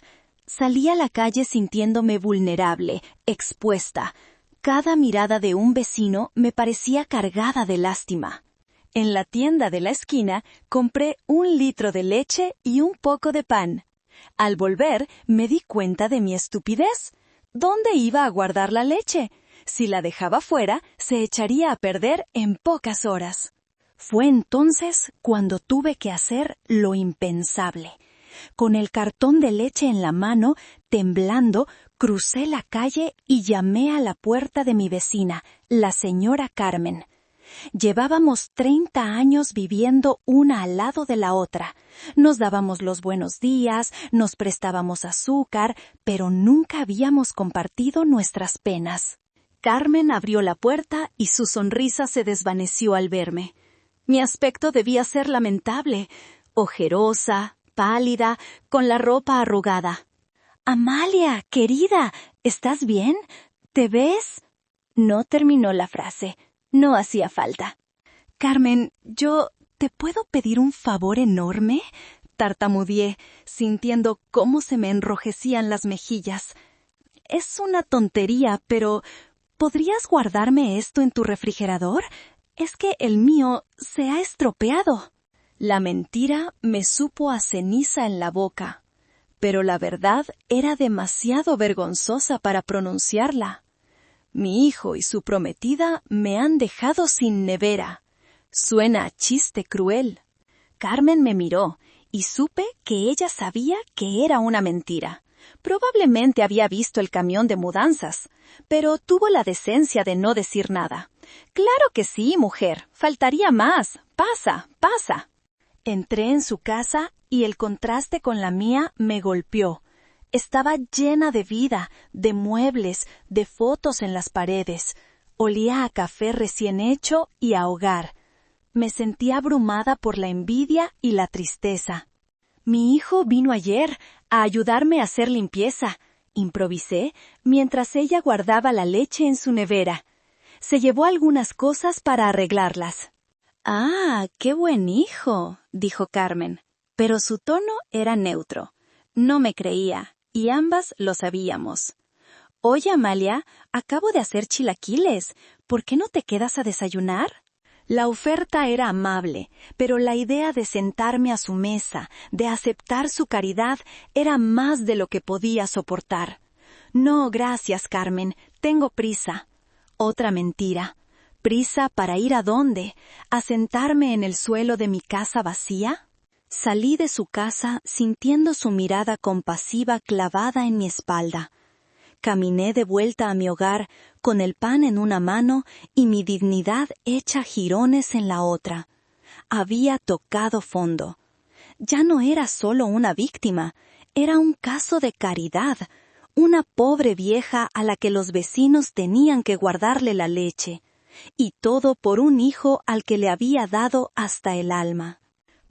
Salí a la calle sintiéndome vulnerable, expuesta. Cada mirada de un vecino me parecía cargada de lástima. En la tienda de la esquina compré 1 litro de leche y un poco de pan. Al volver me di cuenta de mi estupidez. ¿Dónde iba a guardar la leche? Si la dejaba fuera, se echaría a perder en pocas horas. Fue entonces cuando tuve que hacer lo impensable. Con el cartón de leche en la mano, temblando, crucé la calle y llamé a la puerta de mi vecina, la señora Carmen. Llevábamos 30 años viviendo una al lado de la otra. Nos dábamos los buenos días, nos prestábamos azúcar, pero nunca habíamos compartido nuestras penas. Carmen abrió la puerta y su sonrisa se desvaneció al verme. Mi aspecto debía ser lamentable, ojerosa, pálida, con la ropa arrugada. «Amalia, querida, ¿estás bien? ¿Te ves?» No terminó la frase. No hacía falta. «Carmen, ¿te puedo pedir un favor enorme?» Tartamudeé, sintiendo cómo se me enrojecían las mejillas. «Es una tontería, pero ¿podrías guardarme esto en tu refrigerador? Es que el mío se ha estropeado». La mentira me supo a ceniza en la boca, pero la verdad era demasiado vergonzosa para pronunciarla. Mi hijo y su prometida me han dejado sin nevera. Suena a chiste cruel. Carmen me miró y supe que ella sabía que era una mentira. Probablemente había visto el camión de mudanzas, pero tuvo la decencia de no decir nada. «Claro que sí, mujer. Faltaría más. Pasa, pasa». Entré en su casa y el contraste con la mía me golpeó. Estaba llena de vida, de muebles, de fotos en las paredes. Olía a café recién hecho y a hogar. Me sentía abrumada por la envidia y la tristeza. Mi hijo vino ayer a ayudarme a hacer limpieza, improvisé, mientras ella guardaba la leche en su nevera. Se llevó algunas cosas para arreglarlas. Ah, qué buen hijo, dijo Carmen, pero su tono era neutro. No me creía, y ambas lo sabíamos. Oye, Amalia, acabo de hacer chilaquiles. ¿Por qué no te quedas a desayunar? La oferta era amable, pero la idea de sentarme a su mesa, de aceptar su caridad, era más de lo que podía soportar. No, gracias, Carmen, tengo prisa. Otra mentira. ¿Prisa para ir a dónde? ¿A sentarme en el suelo de mi casa vacía? Salí de su casa sintiendo su mirada compasiva clavada en mi espalda. Caminé de vuelta a mi hogar con el pan en una mano y mi dignidad hecha jirones en la otra. Había tocado fondo. Ya no era solo una víctima, era un caso de caridad, una pobre vieja a la que los vecinos tenían que guardarle la leche, y todo por un hijo al que le había dado hasta el alma.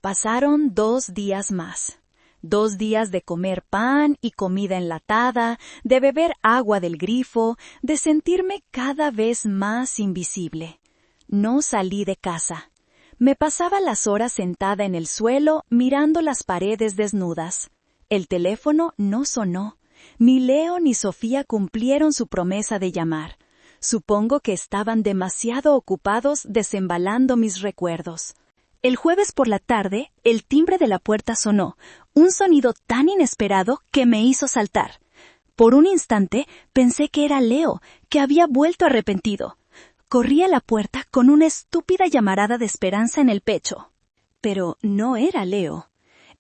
Pasaron 2 días más. 2 días de comer pan y comida enlatada, de beber agua del grifo, de sentirme cada vez más invisible. No salí de casa. Me pasaba las horas sentada en el suelo mirando las paredes desnudas. El teléfono no sonó. Ni Leo ni Sofía cumplieron su promesa de llamar. Supongo que estaban demasiado ocupados desembalando mis recuerdos. El jueves por la tarde, el timbre de la puerta sonó, un sonido tan inesperado que me hizo saltar. Por un instante pensé que era Leo, que había vuelto arrepentido. Corrí a la puerta con una estúpida llamarada de esperanza en el pecho. Pero no era Leo.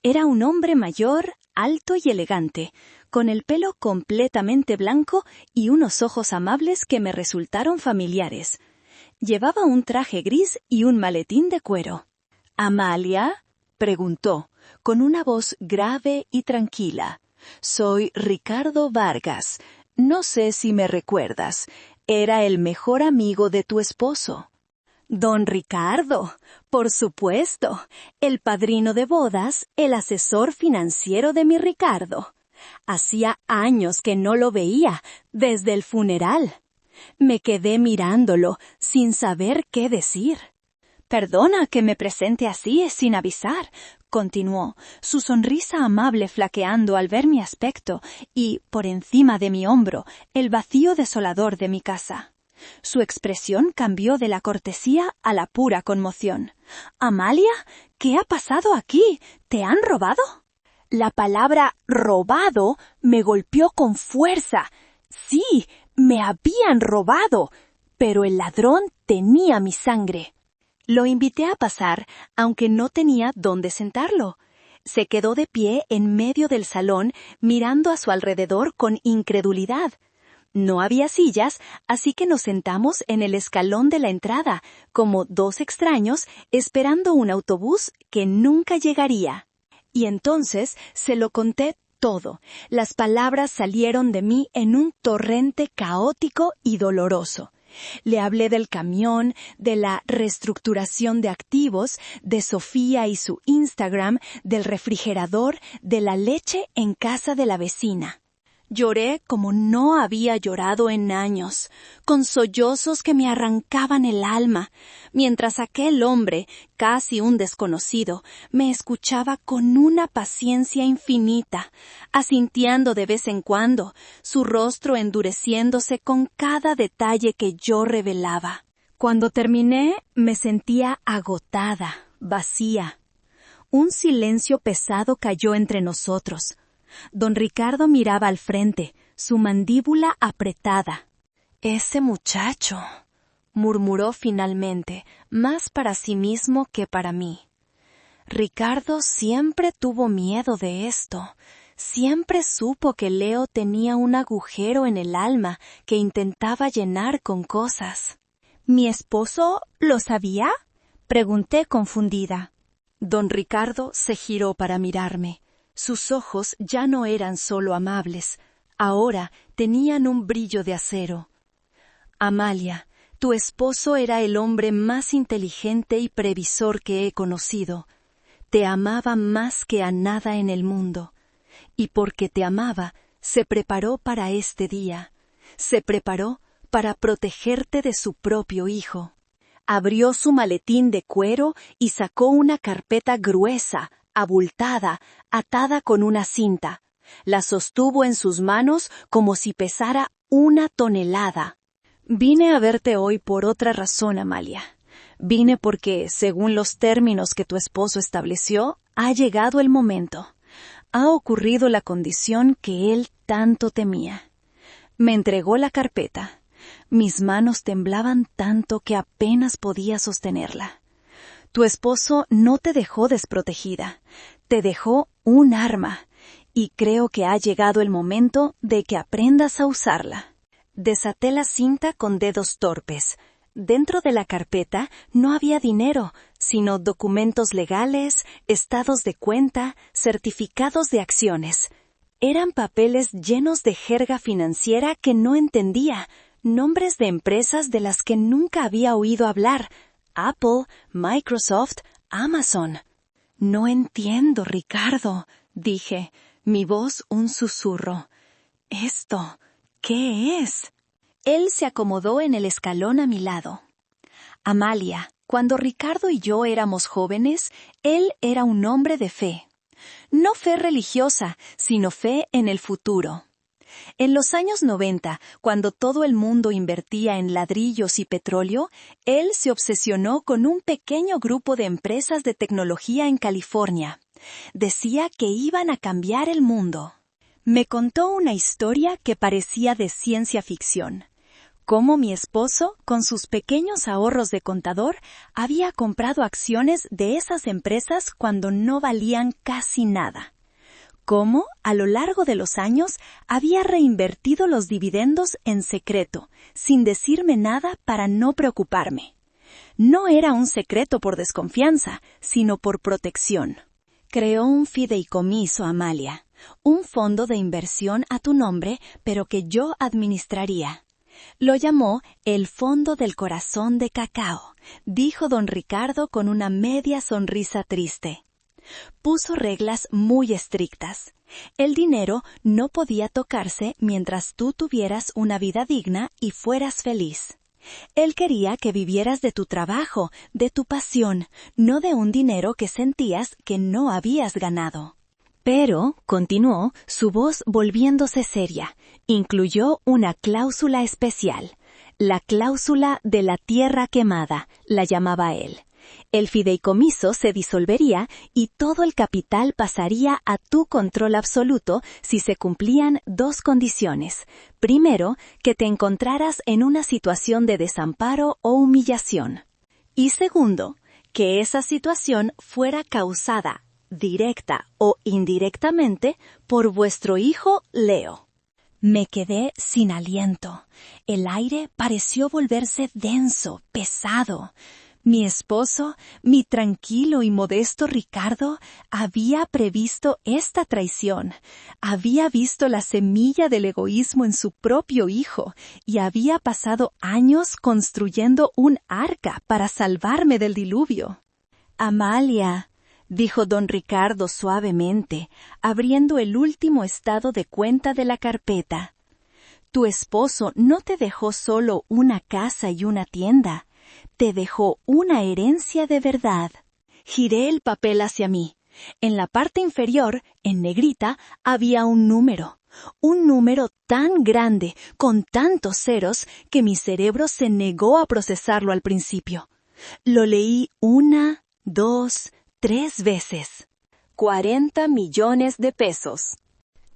Era un hombre mayor, alto y elegante, con el pelo completamente blanco y unos ojos amables que me resultaron familiares. Llevaba un traje gris y un maletín de cuero. «¿Amalia?», preguntó, con una voz grave y tranquila. «Soy Ricardo Vargas. No sé si me recuerdas. Era el mejor amigo de tu esposo». «Don Ricardo, por supuesto, el padrino de bodas, el asesor financiero de mi Ricardo. Hacía años que no lo veía, desde el funeral». Me quedé mirándolo, sin saber qué decir. «Perdona que me presente así, sin avisar», continuó, su sonrisa amable flaqueando al ver mi aspecto y, por encima de mi hombro, el vacío desolador de mi casa. Su expresión cambió de la cortesía a la pura conmoción. «Amalia, ¿qué ha pasado aquí? ¿Te han robado?» La palabra «robado» me golpeó con fuerza. Sí, me habían robado, pero el ladrón tenía mi sangre. Lo invité a pasar, aunque no tenía dónde sentarlo. Se quedó de pie en medio del salón, mirando a su alrededor con incredulidad. No había sillas, así que nos sentamos en el escalón de la entrada, como 2 extraños esperando un autobús que nunca llegaría. Y entonces se lo conté todo. Las palabras salieron de mí en un torrente caótico y doloroso. Le hablé del camión, de la reestructuración de activos, de Sofía y su Instagram, del refrigerador, de la leche en casa de la vecina. Lloré como no había llorado en años, con sollozos que me arrancaban el alma, mientras aquel hombre, casi un desconocido, me escuchaba con una paciencia infinita, asintiendo de vez en cuando, su rostro endureciéndose con cada detalle que yo revelaba. Cuando terminé, me sentía agotada, vacía. Un silencio pesado cayó entre nosotros. Don Ricardo miraba al frente, su mandíbula apretada. «Ese muchacho», murmuró finalmente, más para sí mismo que para mí. «Ricardo siempre tuvo miedo de esto. Siempre supo que Leo tenía un agujero en el alma que intentaba llenar con cosas». «¿Mi esposo lo sabía?», pregunté confundida. Don Ricardo se giró para mirarme. Sus ojos ya no eran solo amables, ahora tenían un brillo de acero. «Amalia, tu esposo era el hombre más inteligente y previsor que he conocido. Te amaba más que a nada en el mundo. Y porque te amaba, se preparó para este día. Se preparó para protegerte de su propio hijo. Abrió su maletín de cuero y sacó una carpeta gruesa, abultada, atada con una cinta. La sostuvo en sus manos como si pesara 1 tonelada. Vine a verte hoy por otra razón, Amalia. Vine porque, según los términos que tu esposo estableció, ha llegado el momento. Ha ocurrido la condición que él tanto temía. Me entregó la carpeta. Mis manos temblaban tanto que apenas podía sostenerla. Tu esposo no te dejó desprotegida, te dejó un arma, y creo que ha llegado el momento de que aprendas a usarla. Desaté la cinta con dedos torpes. Dentro de la carpeta no había dinero, sino documentos legales, estados de cuenta, certificados de acciones. Eran papeles llenos de jerga financiera que no entendía, nombres de empresas de las que nunca había oído hablar: Apple, Microsoft, Amazon. No entiendo, Ricardo, dije, mi voz un susurro. ¿Esto qué es? Él se acomodó en el escalón a mi lado. Amalia, cuando Ricardo y yo éramos jóvenes, él era un hombre de fe. No fe religiosa, sino fe en el futuro. En los años 90, cuando todo el mundo invertía en ladrillos y petróleo, él se obsesionó con un pequeño grupo de empresas de tecnología en California. Decía que iban a cambiar el mundo. Me contó una historia que parecía de ciencia ficción. Cómo mi esposo, con sus pequeños ahorros de contador, había comprado acciones de esas empresas cuando no valían casi nada. Cómo, a lo largo de los años, había reinvertido los dividendos en secreto, sin decirme nada para no preocuparme. No era un secreto por desconfianza, sino por protección. Creó un fideicomiso, Amalia, un fondo de inversión a tu nombre, pero que yo administraría. Lo llamó el Fondo del Corazón de Cacao, dijo don Ricardo con una media sonrisa triste. Puso reglas muy estrictas. El dinero no podía tocarse mientras tú tuvieras una vida digna y fueras feliz. Él quería que vivieras de tu trabajo, de tu pasión, no de un dinero que sentías que no habías ganado. Pero, continuó, su voz volviéndose seria, incluyó una cláusula especial. La cláusula de la tierra quemada, la llamaba él. El fideicomiso se disolvería y todo el capital pasaría a tu control absoluto si se cumplían 2 condiciones. Primero, que te encontraras en una situación de desamparo o humillación. Y segundo, que esa situación fuera causada, directa o indirectamente, por vuestro hijo Leo. Me quedé sin aliento. El aire pareció volverse denso, pesado. Mi esposo, mi tranquilo y modesto Ricardo, había previsto esta traición, había visto la semilla del egoísmo en su propio hijo y había pasado años construyendo un arca para salvarme del diluvio. Amalia, dijo don Ricardo suavemente, abriendo el último estado de cuenta de la carpeta. Tu esposo no te dejó solo una casa y una tienda. Te dejó una herencia de verdad. Giré el papel hacia mí. En la parte inferior, en negrita, había un número tan grande, con tantos ceros, que mi cerebro se negó a procesarlo al principio. Lo leí 1, 2, 3 veces. 40 millones de pesos.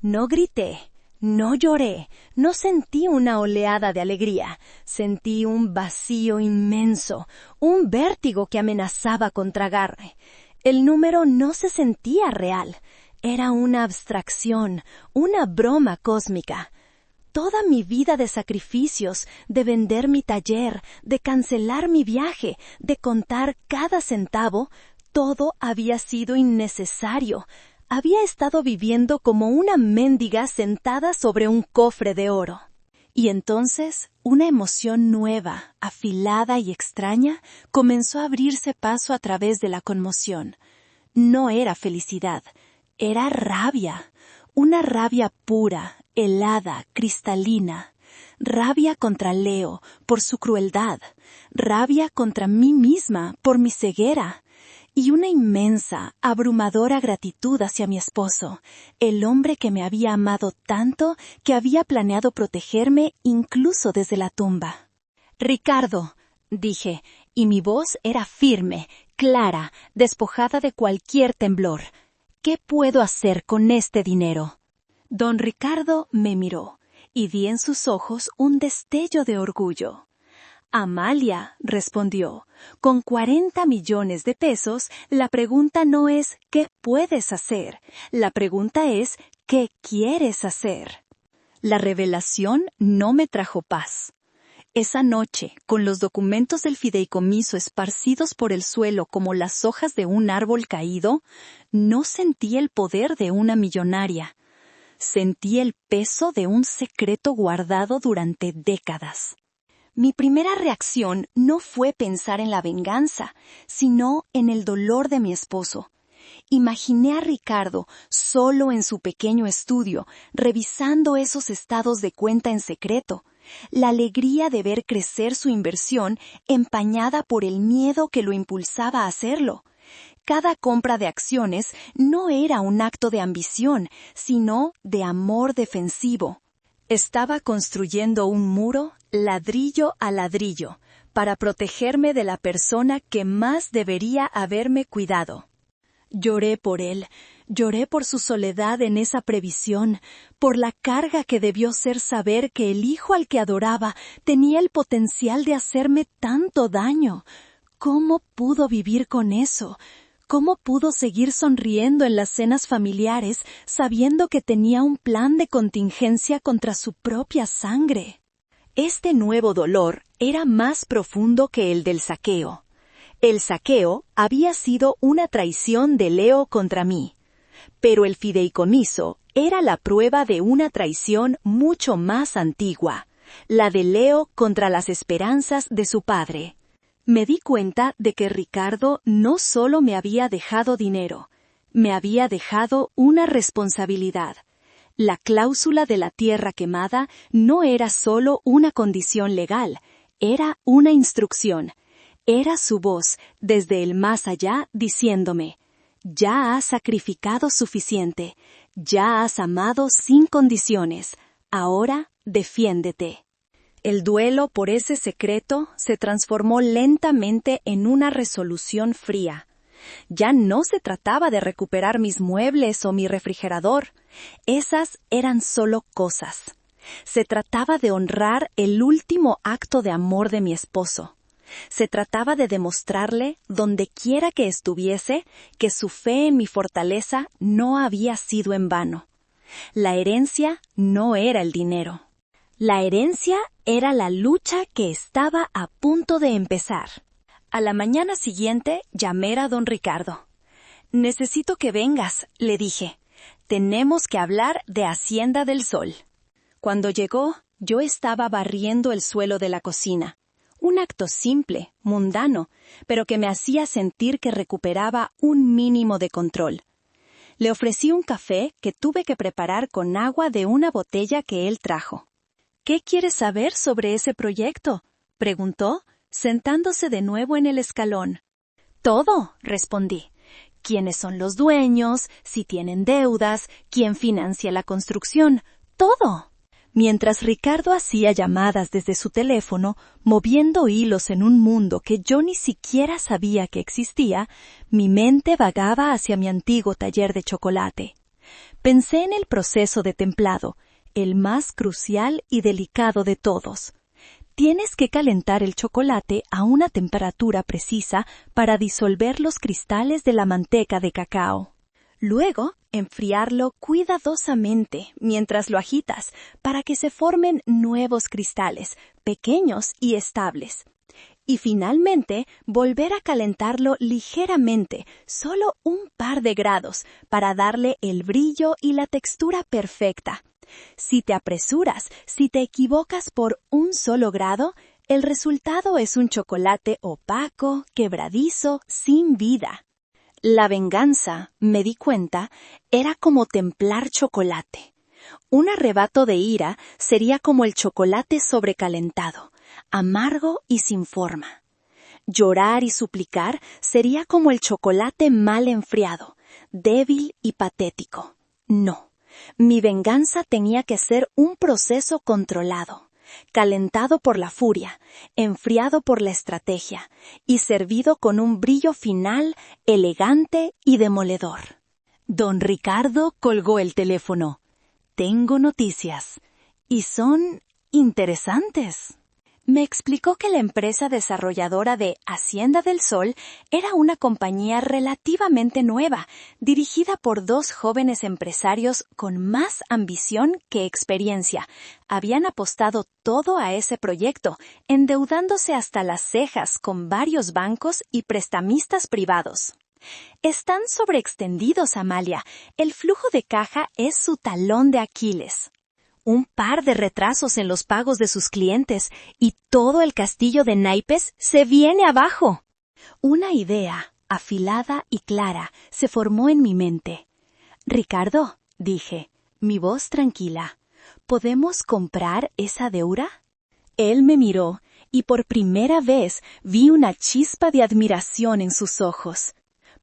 No grité. No lloré, no sentí una oleada de alegría, sentí un vacío inmenso, un vértigo que amenazaba con tragarme. El número no se sentía real, era una abstracción, una broma cósmica. Toda mi vida de sacrificios, de vender mi taller, de cancelar mi viaje, de contar cada centavo, todo había sido innecesario. Había estado viviendo como una mendiga sentada sobre un cofre de oro. Y entonces, una emoción nueva, afilada y extraña, comenzó a abrirse paso a través de la conmoción. no era felicidad, era rabia, una rabia pura, helada, cristalina. Rabia contra Leo por su crueldad, rabia contra mí misma por mi ceguera, y una inmensa, abrumadora gratitud hacia mi esposo, el hombre que me había amado tanto que había planeado protegerme incluso desde la tumba. «Ricardo», dije, y mi voz era firme, clara, despojada de cualquier temblor. «¿Qué puedo hacer con este dinero?» Don Ricardo me miró, y vi en sus ojos un destello de orgullo. «Amalia», respondió, «con 40 millones de pesos, la pregunta no es ¿qué puedes hacer? La pregunta es ¿qué quieres hacer?». La revelación no me trajo paz. Esa noche, con los documentos del fideicomiso esparcidos por el suelo como las hojas de un árbol caído, no sentí el poder de una millonaria. Sentí el peso de un secreto guardado durante décadas. Mi primera reacción no fue pensar en la venganza, sino en el dolor de mi esposo. Imaginé a Ricardo solo en su pequeño estudio, revisando esos estados de cuenta en secreto, la alegría de ver crecer su inversión empañada por el miedo que lo impulsaba a hacerlo. Cada compra de acciones no era un acto de ambición, sino de amor defensivo. Estaba construyendo un muro, ladrillo a ladrillo, para protegerme de la persona que más debería haberme cuidado. Lloré por él, lloré por su soledad en esa previsión, por la carga que debió ser saber que el hijo al que adoraba tenía el potencial de hacerme tanto daño. ¿Cómo pudo vivir con eso? ¿Cómo pudo seguir sonriendo en las cenas familiares sabiendo que tenía un plan de contingencia contra su propia sangre? Este nuevo dolor era más profundo que el del saqueo. El saqueo había sido una traición de Leo contra mí, pero el fideicomiso era la prueba de una traición mucho más antigua, la de Leo contra las esperanzas de su padre. Me di cuenta de que Ricardo no solo me había dejado dinero, me había dejado una responsabilidad. La cláusula de la tierra quemada no era solo una condición legal, era una instrucción. Era su voz desde el más allá diciéndome: «Ya has sacrificado suficiente, ya has amado sin condiciones, ahora defiéndete». El duelo por ese secreto se transformó lentamente en una resolución fría. Ya no se trataba de recuperar mis muebles o mi refrigerador. Esas eran solo cosas. Se trataba de honrar el último acto de amor de mi esposo. Se trataba de demostrarle, donde quiera que estuviese, que su fe en mi fortaleza no había sido en vano. La herencia no era el dinero. La herencia era la lucha que estaba a punto de empezar. A la mañana siguiente llamé a don Ricardo. «Necesito que vengas», le dije. «Tenemos que hablar de Hacienda del Sol». Cuando llegó, yo estaba barriendo el suelo de la cocina. Un acto simple, mundano, pero que me hacía sentir que recuperaba un mínimo de control. Le ofrecí un café que tuve que preparar con agua de una botella que él trajo. «¿Qué quieres saber sobre ese proyecto?», preguntó, sentándose de nuevo en el escalón. «Todo», respondí. «¿Quiénes son los dueños? Si tienen deudas, quién financia la construcción, todo». Mientras Ricardo hacía llamadas desde su teléfono, moviendo hilos en un mundo que yo ni siquiera sabía que existía, mi mente vagaba hacia mi antiguo taller de chocolate. Pensé en el proceso de templado, el más crucial y delicado de todos. Tienes que calentar el chocolate a una temperatura precisa para disolver los cristales de la manteca de cacao. Luego, enfriarlo cuidadosamente mientras lo agitas para que se formen nuevos cristales, pequeños y estables. Y finalmente, volver a calentarlo ligeramente, solo un par de grados, para darle el brillo y la textura perfecta. Si te apresuras, si te equivocas por un solo grado, el resultado es un chocolate opaco, quebradizo, sin vida. La venganza, me di cuenta, era como templar chocolate. Un arrebato de ira sería como el chocolate sobrecalentado, amargo y sin forma. Llorar y suplicar sería como el chocolate mal enfriado, débil y patético. No, mi venganza tenía que ser un proceso controlado, calentado por la furia, enfriado por la estrategia y servido con un brillo final elegante y demoledor. Don Ricardo colgó el teléfono. Tengo noticias. Y son interesantes. Me explicó que la empresa desarrolladora de Hacienda del Sol era una compañía relativamente nueva, dirigida por dos jóvenes empresarios con más ambición que experiencia. Habían apostado todo a ese proyecto, endeudándose hasta las cejas con varios bancos y prestamistas privados. Están sobreextendidos, Amalia. El flujo de caja es su talón de Aquiles. Un par de retrasos en los pagos de sus clientes y todo el castillo de naipes se viene abajo. Una idea, afilada y clara, se formó en mi mente. Ricardo, dije, mi voz tranquila, ¿podemos comprar esa deuda? Él me miró y por primera vez vi una chispa de admiración en sus ojos.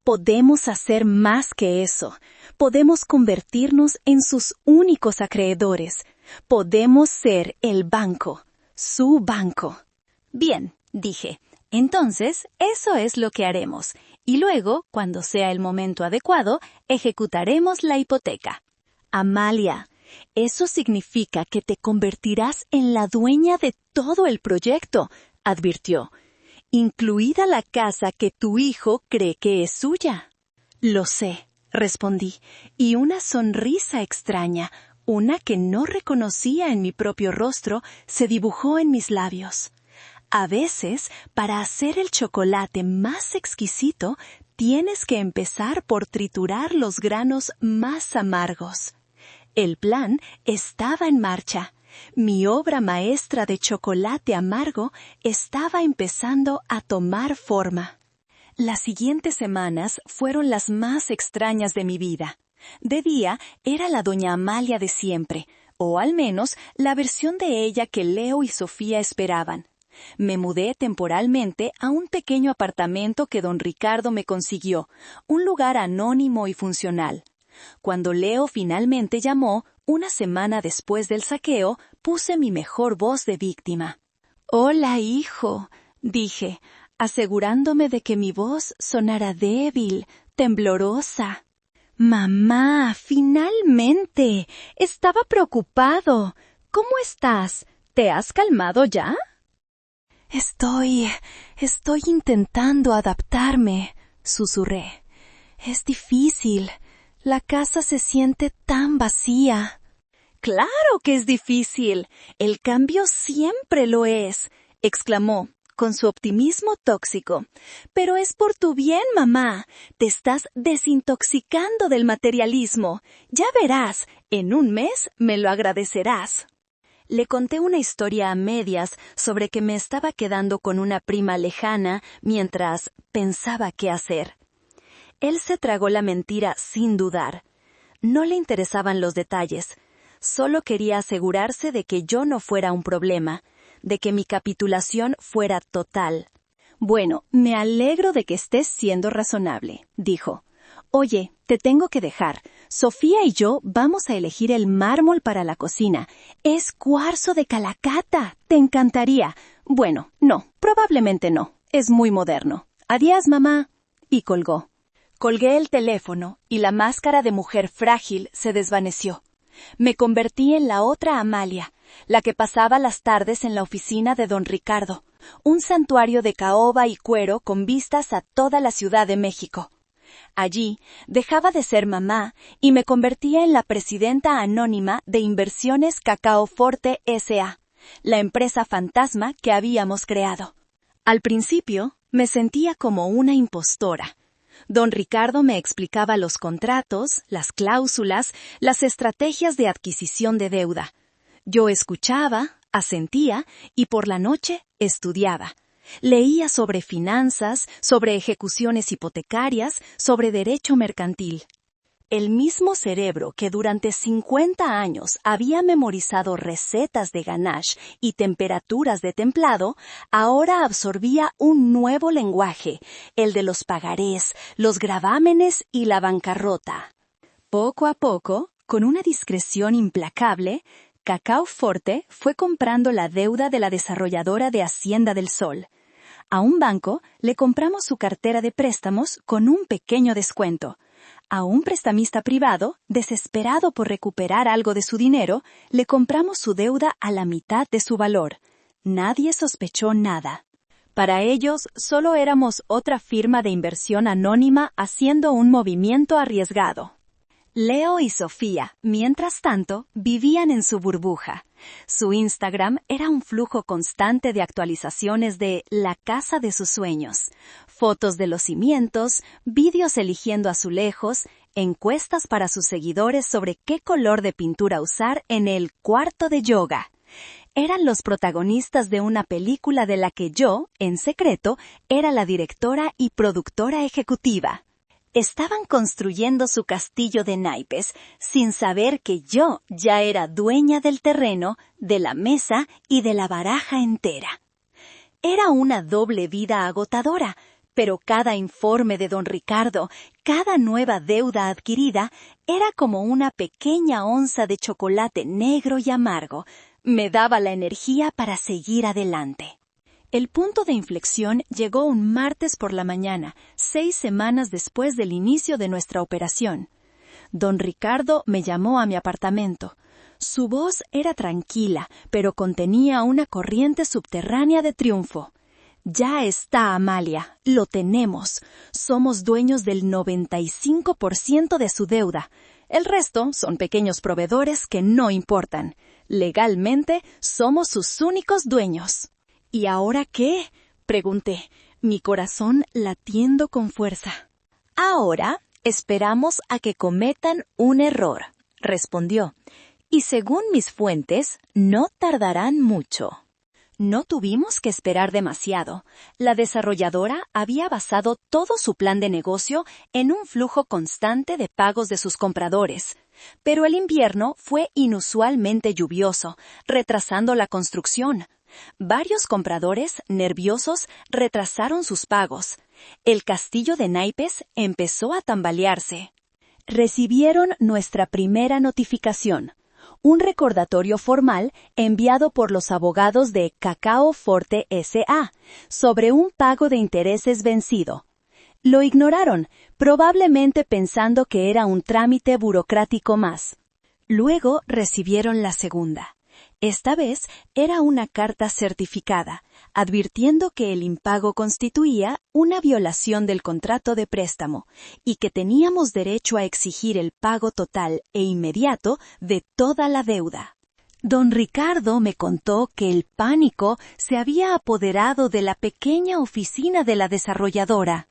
Podemos hacer más que eso. Podemos convertirnos en sus únicos acreedores. Podemos ser el banco, su banco. Bien, dije, entonces eso es lo que haremos, y luego, cuando sea el momento adecuado, ejecutaremos la hipoteca. Amalia, eso significa que te convertirás en la dueña de todo el proyecto, advirtió, incluida la casa que tu hijo cree que es suya. Lo sé, respondí, y una sonrisa extraña, una que no reconocía en mi propio rostro, se dibujó en mis labios. A veces, para hacer el chocolate más exquisito, tienes que empezar por triturar los granos más amargos. El plan estaba en marcha. Mi obra maestra de chocolate amargo estaba empezando a tomar forma. Las siguientes semanas fueron las más extrañas de mi vida. De día era la doña Amalia de siempre, o al menos la versión de ella que Leo y Sofía esperaban. Me mudé temporalmente a un pequeño apartamento que don Ricardo me consiguió, un lugar anónimo y funcional. Cuando Leo finalmente llamó, una semana después del saqueo, puse mi mejor voz de víctima. «Hola, hijo», dije, asegurándome de que mi voz sonara débil, temblorosa. «Mamá, finalmente. Estaba preocupado. ¿Cómo estás? ¿Te has calmado ya?» Estoy intentando adaptarme», susurré. «Es difícil. La casa se siente tan vacía». «Claro que es difícil. El cambio siempre lo es», exclamó, con su optimismo tóxico. «Pero es por tu bien, mamá. Te estás desintoxicando del materialismo. Ya verás, en un mes me lo agradecerás». Le conté una historia a medias sobre que me estaba quedando con una prima lejana mientras pensaba qué hacer. Él se tragó la mentira sin dudar. No le interesaban los detalles. Solo quería asegurarse de que yo no fuera un problema, de que mi capitulación fuera total. «Bueno, me alegro de que estés siendo razonable», dijo. «Oye, te tengo que dejar. Sofía y yo vamos a elegir el mármol para la cocina. Es cuarzo de Calacata. Te encantaría. Bueno, no, probablemente no. Es muy moderno. Adiós, mamá». Y colgó. Colgué el teléfono y la máscara de mujer frágil se desvaneció. Me convertí en la otra Amalia, la que pasaba las tardes en la oficina de don Ricardo, un santuario de caoba y cuero con vistas a toda la Ciudad de México. Allí dejaba de ser mamá y me convertía en la presidenta anónima de Inversiones Cacao Forte S.A., la empresa fantasma que habíamos creado. Al principio me sentía como una impostora. Don Ricardo me explicaba los contratos, las cláusulas, las estrategias de adquisición de deuda. Yo escuchaba, asentía y por la noche estudiaba. Leía sobre finanzas, sobre ejecuciones hipotecarias, sobre derecho mercantil. El mismo cerebro que durante 50 años había memorizado recetas de ganache y temperaturas de templado, ahora absorbía un nuevo lenguaje, el de los pagarés, los gravámenes y la bancarrota. Poco a poco, con una discreción implacable, Cacao Forte fue comprando la deuda de la desarrolladora de Hacienda del Sol. A un banco le compramos su cartera de préstamos con un pequeño descuento. A un prestamista privado, desesperado por recuperar algo de su dinero, le compramos su deuda a la mitad de su valor. Nadie sospechó nada. Para ellos, solo éramos otra firma de inversión anónima haciendo un movimiento arriesgado. Leo y Sofía, mientras tanto, vivían en su burbuja. Su Instagram era un flujo constante de actualizaciones de la casa de sus sueños, fotos de los cimientos, vídeos eligiendo azulejos, encuestas para sus seguidores sobre qué color de pintura usar en el cuarto de yoga. Eran los protagonistas de una película de la que yo, en secreto, era la directora y productora ejecutiva. Estaban construyendo su castillo de naipes sin saber que yo ya era dueña del terreno, de la mesa y de la baraja entera. Era una doble vida agotadora, pero cada informe de don Ricardo, cada nueva deuda adquirida, era como una pequeña onza de chocolate negro y amargo. Me daba la energía para seguir adelante. El punto de inflexión llegó un martes por la mañana, 6 semanas después del inicio de nuestra operación. Don Ricardo me llamó a mi apartamento. Su voz era tranquila, pero contenía una corriente subterránea de triunfo. Ya está, Amalia, lo tenemos. Somos dueños del 95% de su deuda. El resto son pequeños proveedores que no importan. Legalmente, somos sus únicos dueños. ¿Y ahora qué?, pregunté, mi corazón latiendo con fuerza. Ahora esperamos a que cometan un error, respondió, y según mis fuentes, no tardarán mucho. No tuvimos que esperar demasiado. La desarrolladora había basado todo su plan de negocio en un flujo constante de pagos de sus compradores. Pero el invierno fue inusualmente lluvioso, retrasando la construcción. Varios compradores, nerviosos, retrasaron sus pagos. El castillo de naipes empezó a tambalearse. Recibieron nuestra primera notificación, un recordatorio formal enviado por los abogados de Cacao Forte S.A. sobre un pago de intereses vencido. Lo ignoraron, probablemente pensando que era un trámite burocrático más. Luego recibieron la segunda. Esta vez era una carta certificada, advirtiendo que el impago constituía una violación del contrato de préstamo y que teníamos derecho a exigir el pago total e inmediato de toda la deuda. Don Ricardo me contó que el pánico se había apoderado de la pequeña oficina de la desarrolladora.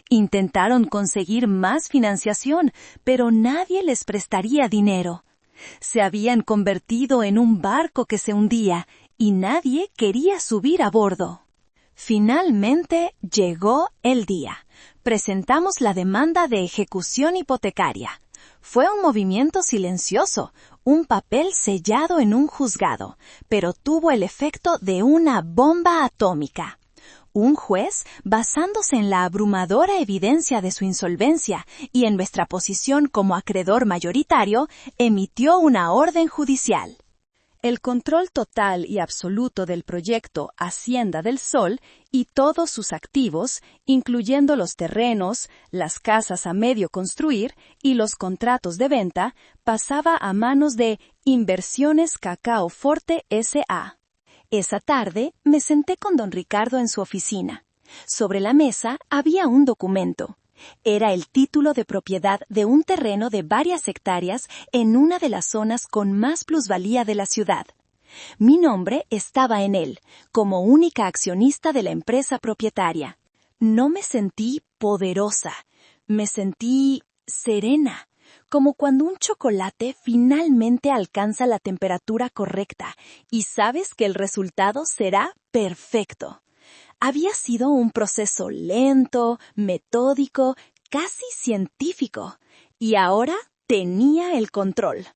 Intentaron conseguir más financiación, pero nadie les prestaría dinero. Se habían convertido en un barco que se hundía y nadie quería subir a bordo. Finalmente llegó el día. Presentamos la demanda de ejecución hipotecaria. Fue un movimiento silencioso, un papel sellado en un juzgado, pero tuvo el efecto de una bomba atómica. Un juez, basándose en la abrumadora evidencia de su insolvencia y en nuestra posición como acreedor mayoritario, emitió una orden judicial. El control total y absoluto del proyecto Hacienda del Sol y todos sus activos, incluyendo los terrenos, las casas a medio construir y los contratos de venta, pasaba a manos de Inversiones Cacao Forte S.A. Esa tarde me senté con don Ricardo en su oficina. Sobre la mesa había un documento. Era el título de propiedad de un terreno de varias hectáreas en una de las zonas con más plusvalía de la ciudad. Mi nombre estaba en él, como única accionista de la empresa propietaria. No me sentí poderosa, me sentí serena, como cuando un chocolate finalmente alcanza la temperatura correcta y sabes que el resultado será perfecto. Había sido un proceso lento, metódico, casi científico, y ahora tenía el control.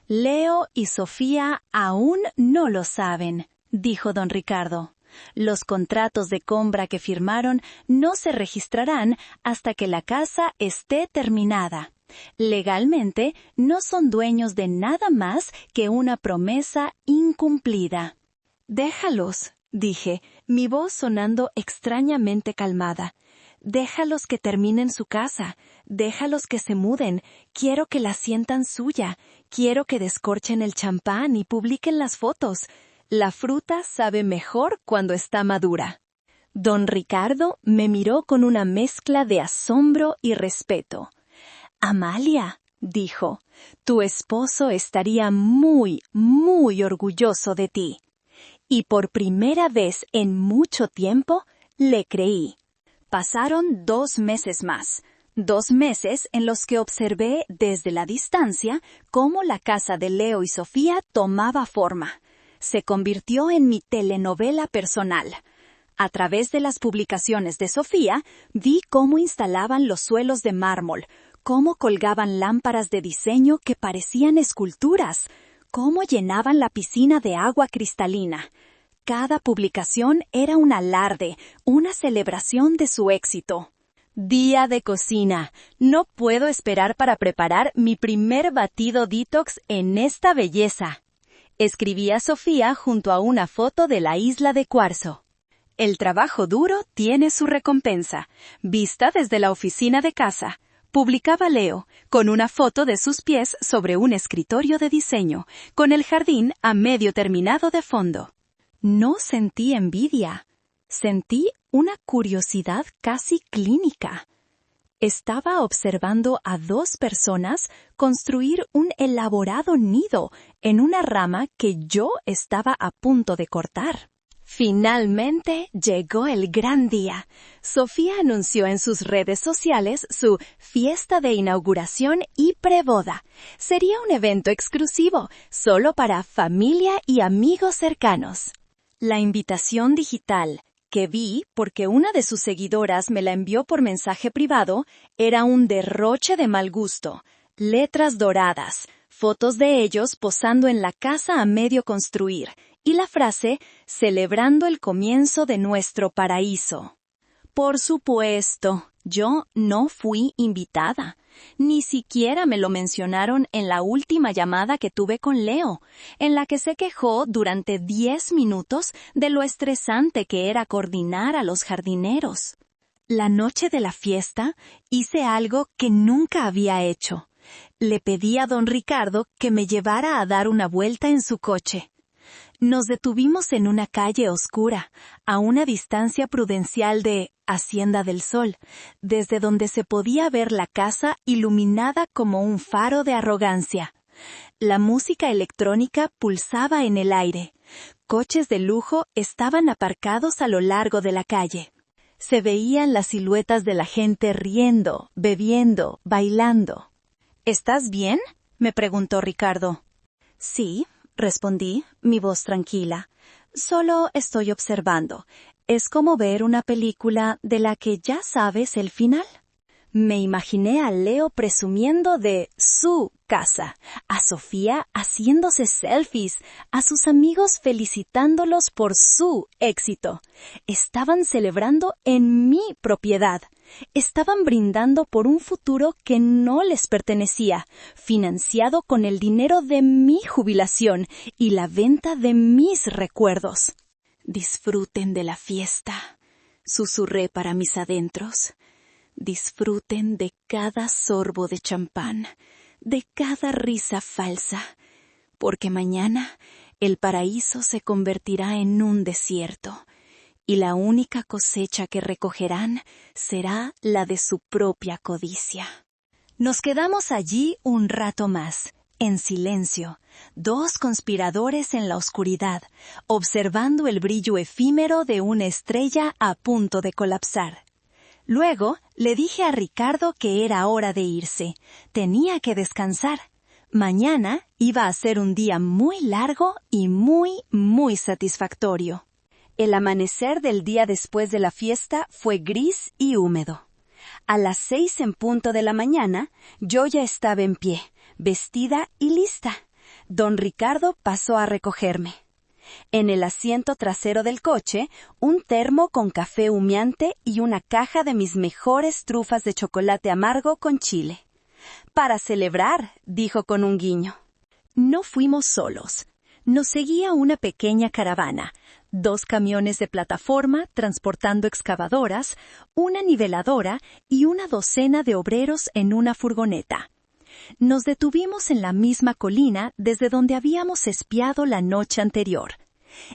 Leo y Sofía aún no lo saben, dijo don Ricardo. Los contratos de compra que firmaron no se registrarán hasta que la casa esté terminada. Legalmente, no son dueños de nada más que una promesa incumplida. Déjalos, dije, mi voz sonando extrañamente calmada. Déjalos que terminen su casa, déjalos que se muden, quiero que la sientan suya, quiero que descorchen el champán y publiquen las fotos. La fruta sabe mejor cuando está madura. Don Ricardo me miró con una mezcla de asombro y respeto. Amalia, dijo, tu esposo estaría muy, muy orgulloso de ti. Y por primera vez en mucho tiempo, le creí. Pasaron 2 meses más, 2 meses en los que observé desde la distancia cómo la casa de Leo y Sofía tomaba forma. Se convirtió en mi telenovela personal. A través de las publicaciones de Sofía, vi cómo instalaban los suelos de mármol, cómo colgaban lámparas de diseño que parecían esculturas, cómo llenaban la piscina de agua cristalina. Cada publicación era un alarde, una celebración de su éxito. Día de cocina. No puedo esperar para preparar mi primer batido detox en esta belleza. Escribí a Sofía junto a una foto de la isla de cuarzo. El trabajo duro tiene su recompensa, vista desde la oficina de casa. Publicaba Leo, con una foto de sus pies sobre un escritorio de diseño, con el jardín a medio terminado de fondo. No sentí envidia, sentí una curiosidad casi clínica. Estaba observando a 2 personas construir un elaborado nido en una rama que yo estaba a punto de cortar. Finalmente llegó el gran día. Sofía anunció en sus redes sociales su fiesta de inauguración y preboda. Sería un evento exclusivo, solo para familia y amigos cercanos. La invitación digital, que vi porque una de sus seguidoras me la envió por mensaje privado, era un derroche de mal gusto. Letras doradas, fotos de ellos posando en la casa a medio construir, y la frase, celebrando el comienzo de nuestro paraíso. Por supuesto, yo no fui invitada. Ni siquiera me lo mencionaron en la última llamada que tuve con Leo, en la que se quejó durante 10 minutos de lo estresante que era coordinar a los jardineros. La noche de la fiesta hice algo que nunca había hecho. Le pedí a don Ricardo que me llevara a dar una vuelta en su coche. Nos detuvimos en una calle oscura, a una distancia prudencial de Hacienda del Sol, desde donde se podía ver la casa iluminada como un faro de arrogancia. La música electrónica pulsaba en el aire. Coches de lujo estaban aparcados a lo largo de la calle. Se veían las siluetas de la gente riendo, bebiendo, bailando. ¿Estás bien?, me preguntó Ricardo. Sí, respondí, mi voz tranquila. Solo estoy observando. Es como ver una película de la que ya sabes el final. Me imaginé a Leo presumiendo de su casa, a Sofía haciéndose selfies, a sus amigos felicitándolos por su éxito. Estaban celebrando en mi propiedad. Estaban brindando por un futuro que no les pertenecía, financiado con el dinero de mi jubilación y la venta de mis recuerdos. Disfruten de la fiesta, susurré para mis adentros. Disfruten de cada sorbo de champán, de cada risa falsa, porque mañana el paraíso se convertirá en un desierto, y la única cosecha que recogerán será la de su propia codicia. Nos quedamos allí un rato más, en silencio, 2 conspiradores en la oscuridad, observando el brillo efímero de una estrella a punto de colapsar. Luego le dije a Ricardo que era hora de irse. Tenía que descansar. Mañana iba a ser un día muy largo y muy, muy satisfactorio. El amanecer del día después de la fiesta fue gris y húmedo. A las 6 en punto de la mañana, yo ya estaba en pie, vestida y lista. Don Ricardo pasó a recogerme. En el asiento trasero del coche, un termo con café humeante y una caja de mis mejores trufas de chocolate amargo con chile. Para celebrar, dijo con un guiño. No fuimos solos. Nos seguía una pequeña caravana, 2 camiones de plataforma transportando excavadoras, una niveladora y una docena de obreros en una furgoneta. Nos detuvimos en la misma colina desde donde habíamos espiado la noche anterior.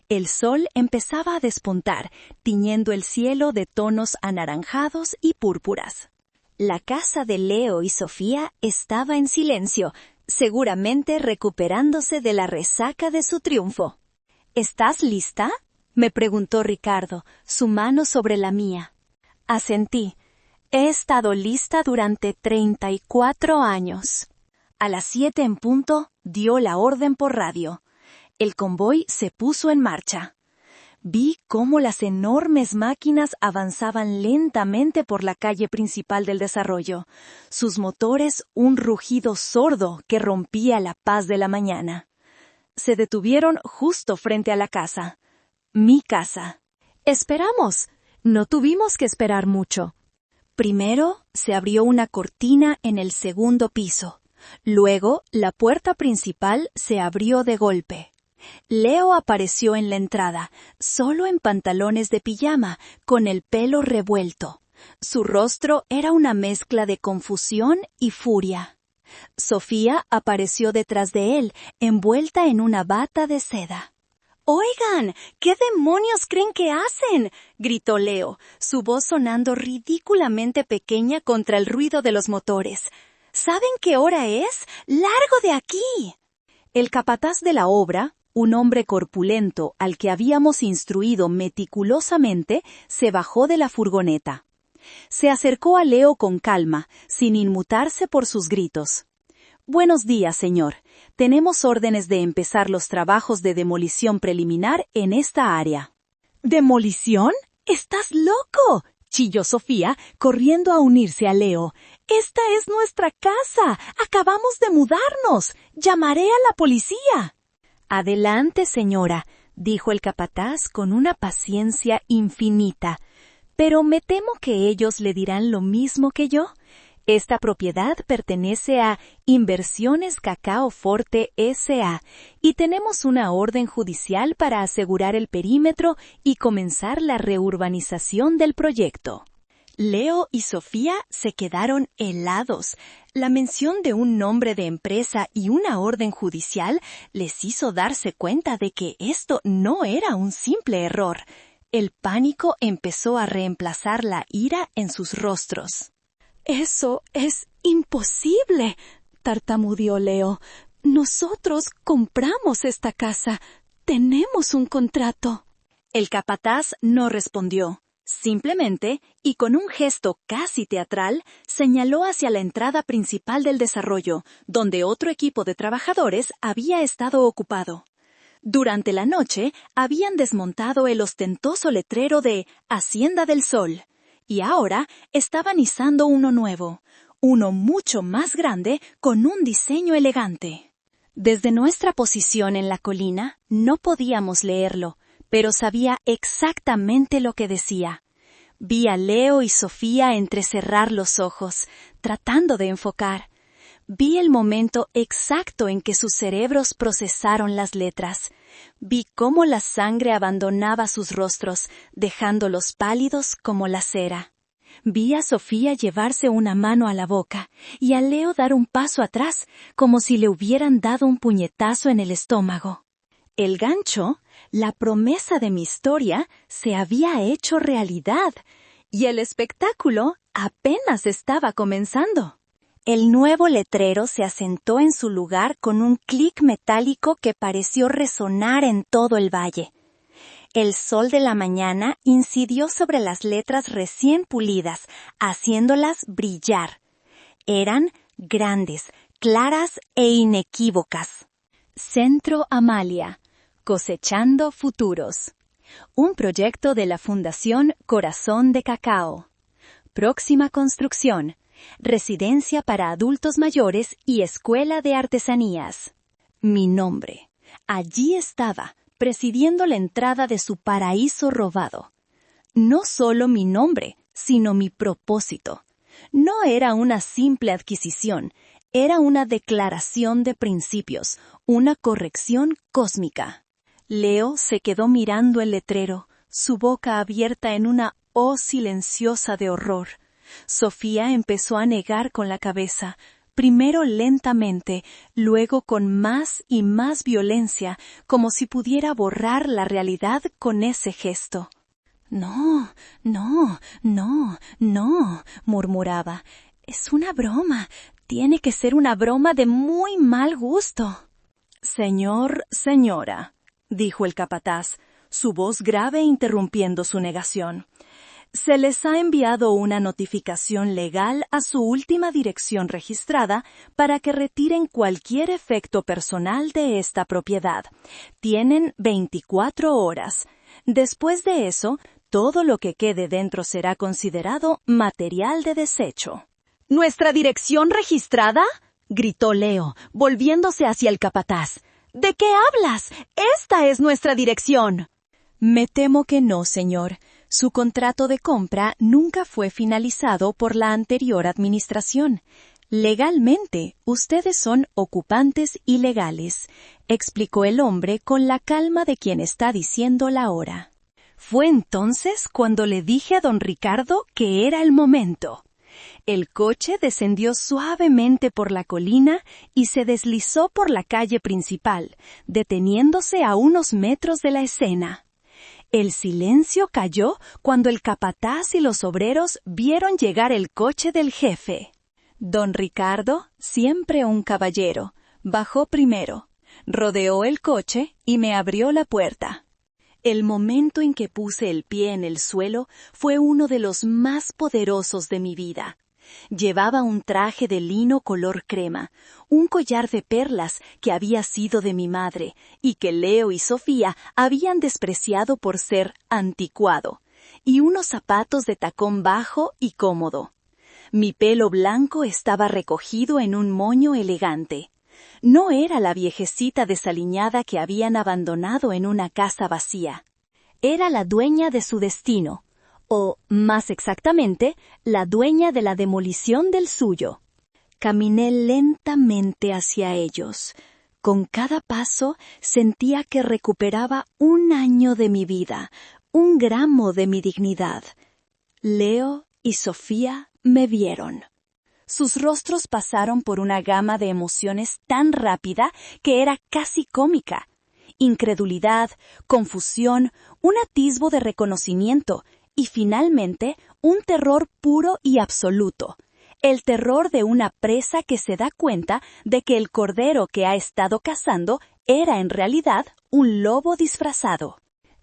El sol empezaba a despuntar, tiñendo el cielo de tonos anaranjados y púrpuras. La casa de Leo y Sofía estaba en silencio, seguramente recuperándose de la resaca de su triunfo. ¿Estás lista?, me preguntó Ricardo, su mano sobre la mía. Asentí. He estado lista durante 34 años. A las 7 en punto, dio la orden por radio. El convoy se puso en marcha. Vi cómo las enormes máquinas avanzaban lentamente por la calle principal del desarrollo, sus motores un rugido sordo que rompía la paz de la mañana. Se detuvieron justo frente a la casa. Mi casa. Esperamos. No tuvimos que esperar mucho. Primero se abrió una cortina en el segundo piso. Luego la puerta principal se abrió de golpe. Leo apareció en la entrada, solo en pantalones de pijama, con el pelo revuelto. Su rostro era una mezcla de confusión y furia. Sofía apareció detrás de él, envuelta en una bata de seda. «¡Oigan! ¿Qué demonios creen que hacen?», gritó Leo, su voz sonando ridículamente pequeña contra el ruido de los motores. «¿Saben qué hora es? ¡Largo de aquí!». El capataz de la obra, un hombre corpulento al que habíamos instruido meticulosamente, se bajó de la furgoneta. Se acercó a Leo con calma, sin inmutarse por sus gritos. «Buenos días, señor. Tenemos órdenes de empezar los trabajos de demolición preliminar en esta área». «¿Demolición? ¡Estás loco!», chilló Sofía, corriendo a unirse a Leo. «Esta es nuestra casa. Acabamos de mudarnos. Llamaré a la policía». «Adelante, señora», dijo el capataz con una paciencia infinita. «Pero me temo que ellos le dirán lo mismo que yo. Esta propiedad pertenece a Inversiones Cacao Forte S.A. y tenemos una orden judicial para asegurar el perímetro y comenzar la reurbanización del proyecto». Leo y Sofía se quedaron helados. La mención de un nombre de empresa y una orden judicial les hizo darse cuenta de que esto no era un simple error. El pánico empezó a reemplazar la ira en sus rostros. «Eso es imposible», tartamudeó Leo. «Nosotros compramos esta casa. Tenemos un contrato». El capataz no respondió. Simplemente, y con un gesto casi teatral, señaló hacia la entrada principal del desarrollo, donde otro equipo de trabajadores había estado ocupado. Durante la noche, habían desmontado el ostentoso letrero de Hacienda del Sol, y ahora estaban izando uno nuevo, uno mucho más grande con un diseño elegante. Desde nuestra posición en la colina, no podíamos leerlo, pero sabía exactamente lo que decía. Vi a Leo y Sofía entrecerrar los ojos, tratando de enfocar. Vi el momento exacto en que sus cerebros procesaron las letras. Vi cómo la sangre abandonaba sus rostros, dejándolos pálidos como la cera. Vi a Sofía llevarse una mano a la boca y a Leo dar un paso atrás, como si le hubieran dado un puñetazo en el estómago. El gancho, la promesa de mi historia, se había hecho realidad, y el espectáculo apenas estaba comenzando. El nuevo letrero se asentó en su lugar con un clic metálico que pareció resonar en todo el valle. El sol de la mañana incidió sobre las letras recién pulidas, haciéndolas brillar. Eran grandes, claras e inequívocas. Centro Amalia, cosechando futuros. Un proyecto de la Fundación Corazón de Cacao. Próxima construcción. Residencia para adultos mayores y escuela de artesanías. Mi nombre. Allí estaba, presidiendo la entrada de su paraíso robado. No solo mi nombre, sino mi propósito. No era una simple adquisición, era una declaración de principios, una corrección cósmica. Leo se quedó mirando el letrero, su boca abierta en una O silenciosa de horror. Sofía empezó a negar con la cabeza, primero lentamente, luego con más y más violencia, como si pudiera borrar la realidad con ese gesto. No, no, no, no, murmuraba. Es una broma. Tiene que ser una broma de muy mal gusto. Señora, dijo el capataz, su voz grave interrumpiendo su negación. Se les ha enviado una notificación legal a su última dirección registrada para que retiren cualquier efecto personal de esta propiedad. Tienen 24 horas. Después de eso, todo lo que quede dentro será considerado material de desecho. ¿Nuestra dirección registrada?, gritó Leo, volviéndose hacia el capataz. ¿De qué hablas? ¡Esta es nuestra dirección! Me temo que no, señor. Su contrato de compra nunca fue finalizado por la anterior administración. Legalmente, ustedes son ocupantes ilegales, explicó el hombre con la calma de quien está diciendo la hora. Fue entonces cuando le dije a don Ricardo que era el momento. El coche descendió suavemente por la colina y se deslizó por la calle principal, deteniéndose a unos metros de la escena. El silencio cayó cuando el capataz y los obreros vieron llegar el coche del jefe. Don Ricardo, siempre un caballero, bajó primero, rodeó el coche y me abrió la puerta. El momento en que puse el pie en el suelo fue uno de los más poderosos de mi vida. Llevaba un traje de lino color crema, un collar de perlas que había sido de mi madre y que Leo y Sofía habían despreciado por ser anticuado, y unos zapatos de tacón bajo y cómodo. Mi pelo blanco estaba recogido en un moño elegante. No era la viejecita desaliñada que habían abandonado en una casa vacía. Era la dueña de su destino, o, más exactamente, la dueña de la demolición del suyo. Caminé lentamente hacia ellos. Con cada paso sentía que recuperaba un año de mi vida, un gramo de mi dignidad. Leo y Sofía me vieron. Sus rostros pasaron por una gama de emociones tan rápida que era casi cómica. Incredulidad, confusión, un atisbo de reconocimiento y finalmente un terror puro y absoluto. El terror de una presa que se da cuenta de que el cordero que ha estado cazando era en realidad un lobo disfrazado.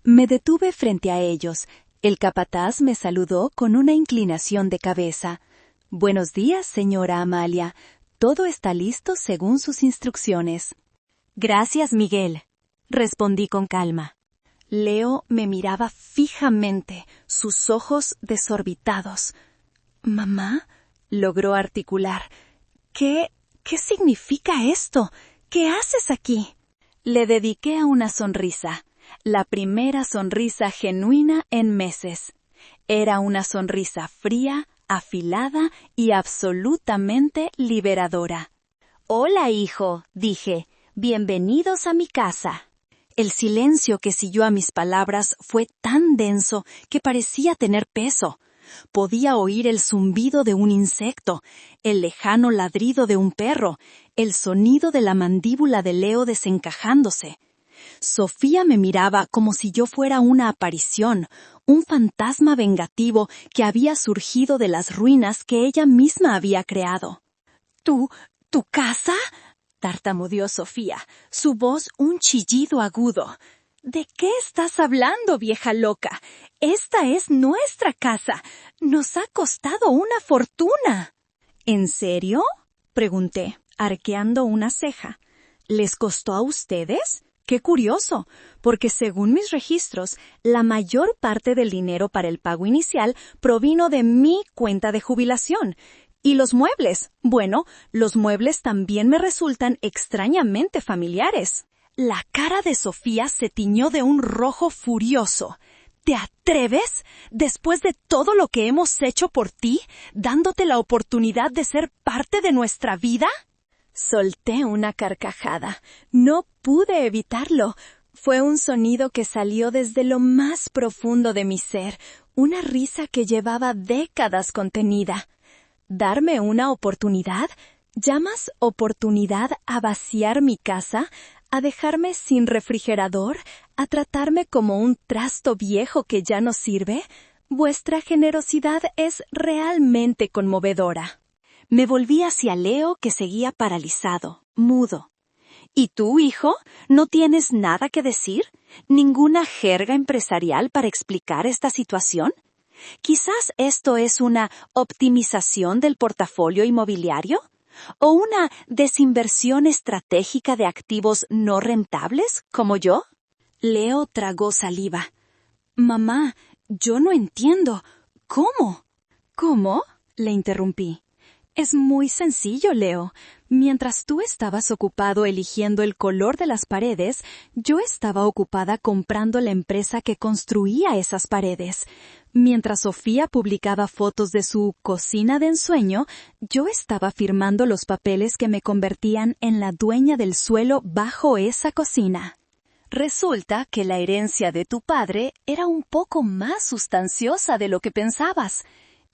Me detuve frente a ellos. El capataz me saludó con una inclinación de cabeza. «Buenos días, señora Amalia. Todo está listo según sus instrucciones». «Gracias, Miguel», respondí con calma. Leo me miraba fijamente, sus ojos desorbitados. «¿Mamá?», logró articular. ¿Qué significa esto? ¿Qué haces aquí?» Le dediqué a una sonrisa, la primera sonrisa genuina en meses. Era una sonrisa fría, afilada y absolutamente liberadora. «Hola, hijo», dije, «bienvenidos a mi casa». El silencio que siguió a mis palabras fue tan denso que parecía tener peso. Podía oír el zumbido de un insecto, el lejano ladrido de un perro, el sonido de la mandíbula de Leo desencajándose. Sofía me miraba como si yo fuera una aparición, un fantasma vengativo que había surgido de las ruinas que ella misma había creado. ¿Tu casa?», tartamudeó Sofía, su voz un chillido agudo. «¿De qué estás hablando, vieja loca? Esta es nuestra casa. Nos ha costado una fortuna». «¿En serio?», pregunté, arqueando una ceja. «¿Les costó a ustedes? Qué curioso, porque según mis registros, la mayor parte del dinero para el pago inicial provino de mi cuenta de jubilación. Y los muebles, bueno, los muebles también me resultan extrañamente familiares. La cara de Sofía se tiñó de un rojo furioso. ¿Te atreves, después de todo lo que hemos hecho por ti, dándote la oportunidad de ser parte de nuestra vida? Solté una carcajada. No pude evitarlo. Fue un sonido que salió desde lo más profundo de mi ser, una risa que llevaba décadas contenida. ¿Darme una oportunidad? ¿Llamas oportunidad a vaciar mi casa? ¿A dejarme sin refrigerador? ¿A tratarme como un trasto viejo que ya no sirve? Vuestra generosidad es realmente conmovedora. Me volví hacia Leo, que seguía paralizado, mudo. ¿Y tú, hijo? ¿No tienes nada que decir? ¿Ninguna jerga empresarial para explicar esta situación? ¿Quizás esto es una optimización del portafolio inmobiliario? ¿O una desinversión estratégica de activos no rentables, como yo? Leo tragó saliva. Mamá, yo no entiendo. ¿Cómo? ¿Cómo? Le interrumpí. Es muy sencillo, Leo. Mientras tú estabas ocupado eligiendo el color de las paredes, yo estaba ocupada comprando la empresa que construía esas paredes. Mientras Sofía publicaba fotos de su cocina de ensueño, yo estaba firmando los papeles que me convertían en la dueña del suelo bajo esa cocina. Resulta que la herencia de tu padre era un poco más sustanciosa de lo que pensabas.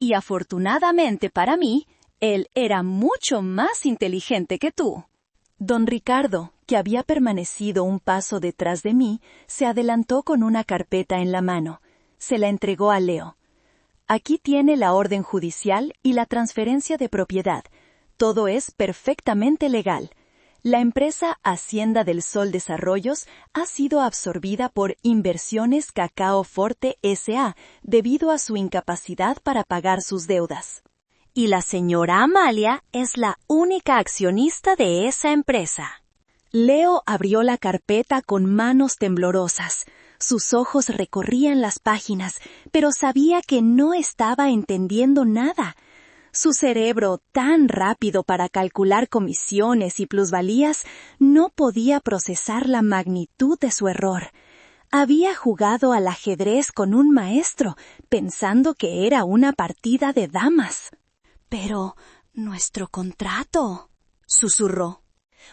Y afortunadamente para mí, él era mucho más inteligente que tú. Don Ricardo, que había permanecido un paso detrás de mí, se adelantó con una carpeta en la mano. Se la entregó a Leo. Aquí tiene la orden judicial y la transferencia de propiedad. Todo es perfectamente legal. La empresa Hacienda del Sol Desarrollos ha sido absorbida por Inversiones Cacao Forte S.A. debido a su incapacidad para pagar sus deudas. Y la señora Amalia es la única accionista de esa empresa. Leo abrió la carpeta con manos temblorosas. Sus ojos recorrían las páginas, pero sabía que no estaba entendiendo nada. Su cerebro, tan rápido para calcular comisiones y plusvalías, no podía procesar la magnitud de su error. Había jugado al ajedrez con un maestro, pensando que era una partida de damas. «Pero, nuestro contrato», susurró.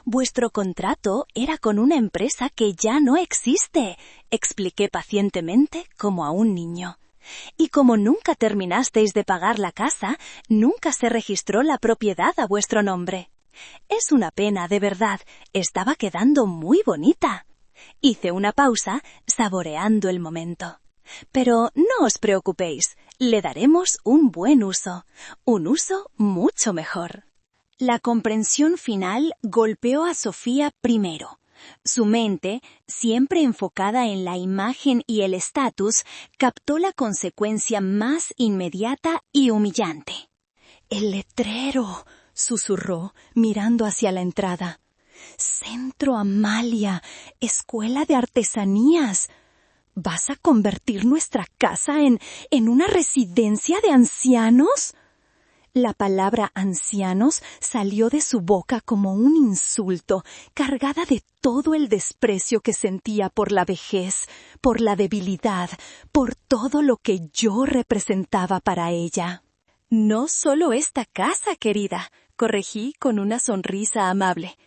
«Vuestro contrato era con una empresa que ya no existe», expliqué pacientemente como a un niño. «Y como nunca terminasteis de pagar la casa, nunca se registró la propiedad a vuestro nombre. Es una pena, de verdad, estaba quedando muy bonita». Hice una pausa, saboreando el momento. «Pero no os preocupéis, le daremos un buen uso mucho mejor». La comprensión final golpeó a Sofía primero. Su mente, siempre enfocada en la imagen y el estatus, captó la consecuencia más inmediata y humillante. «El letrero», susurró, mirando hacia la entrada. «Centro Amalia, Escuela de Artesanías. ¿Vas a convertir nuestra casa en una residencia de ancianos?» La palabra ancianos salió de su boca como un insulto, cargada de todo el desprecio que sentía por la vejez, por la debilidad, por todo lo que yo representaba para ella. «No solo esta casa, querida», corregí con una sonrisa amable.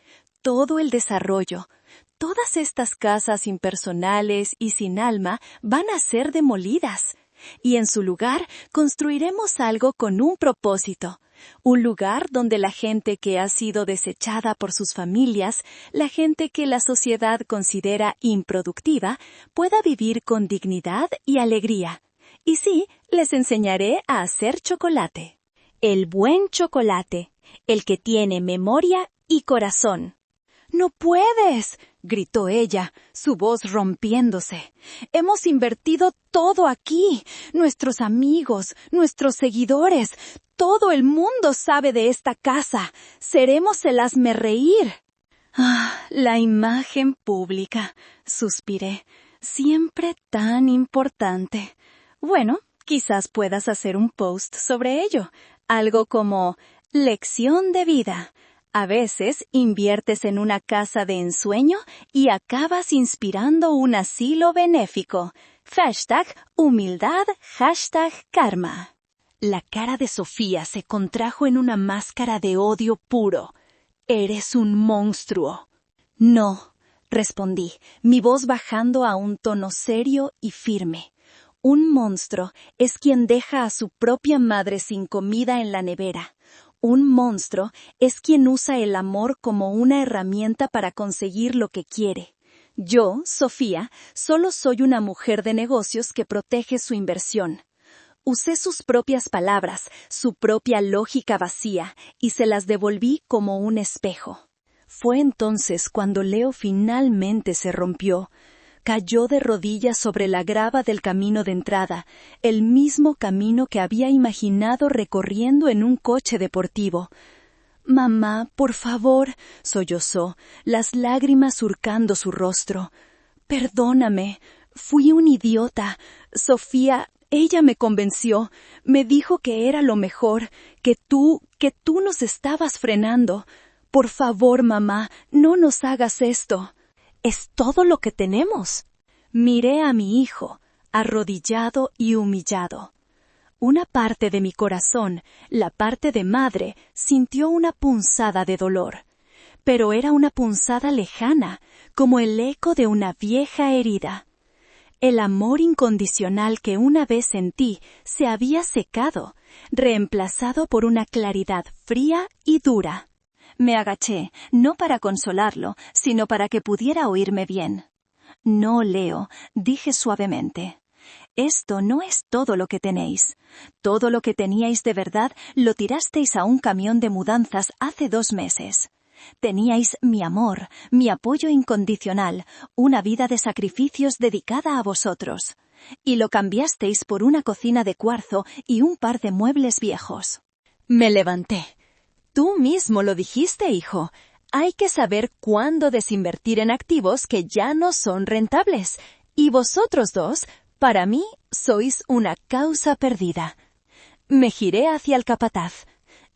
«Todo el desarrollo. Todas estas casas impersonales y sin alma van a ser demolidas. Y en su lugar construiremos algo con un propósito, un lugar donde la gente que ha sido desechada por sus familias, la gente que la sociedad considera improductiva, pueda vivir con dignidad y alegría. Y sí, les enseñaré a hacer chocolate. El buen chocolate, el que tiene memoria y corazón». «¡No puedes!», gritó ella, su voz rompiéndose. «Hemos invertido todo aquí. Nuestros amigos, nuestros seguidores, todo el mundo sabe de esta casa. Seremos el hazmerreír». La imagen pública, suspiré. Siempre tan importante. Bueno, quizás puedas hacer un post sobre ello. Algo como lección de vida. A veces inviertes en una casa de ensueño y acabas inspirando un asilo benéfico. #humildad, #karma. La cara de Sofía se contrajo en una máscara de odio puro. Eres un monstruo. No, respondí, mi voz bajando a un tono serio y firme. Un monstruo es quien deja a su propia madre sin comida en la nevera. Un monstruo es quien usa el amor como una herramienta para conseguir lo que quiere. Yo, Sofía, solo soy una mujer de negocios que protege su inversión. Usé sus propias palabras, su propia lógica vacía, y se las devolví como un espejo. Fue entonces cuando Leo finalmente se rompió. Cayó de rodillas sobre la grava del camino de entrada, el mismo camino que había imaginado recorriendo en un coche deportivo. «Mamá, por favor», sollozó, las lágrimas surcando su rostro. «Perdóname, fui un idiota. Sofía, ella me convenció, me dijo que era lo mejor, que tú nos estabas frenando. Por favor, mamá, no nos hagas esto». «Es todo lo que tenemos». Miré a mi hijo, arrodillado y humillado. Una parte de mi corazón, la parte de madre, sintió una punzada de dolor. Pero era una punzada lejana, como el eco de una vieja herida. El amor incondicional que una vez sentí se había secado, reemplazado por una claridad fría y dura. Me agaché, no para consolarlo, sino para que pudiera oírme bien. «No, Leo», dije suavemente. «Esto no es todo lo que tenéis. Todo lo que teníais de verdad lo tirasteis a un camión de mudanzas hace 2 meses. Teníais mi amor, mi apoyo incondicional, una vida de sacrificios dedicada a vosotros. Y lo cambiasteis por una cocina de cuarzo y un par de muebles viejos». Me levanté. «Tú mismo lo dijiste, hijo. Hay que saber cuándo desinvertir en activos que ya no son rentables. Y vosotros dos, para mí, sois una causa perdida». Me giré hacia el capataz.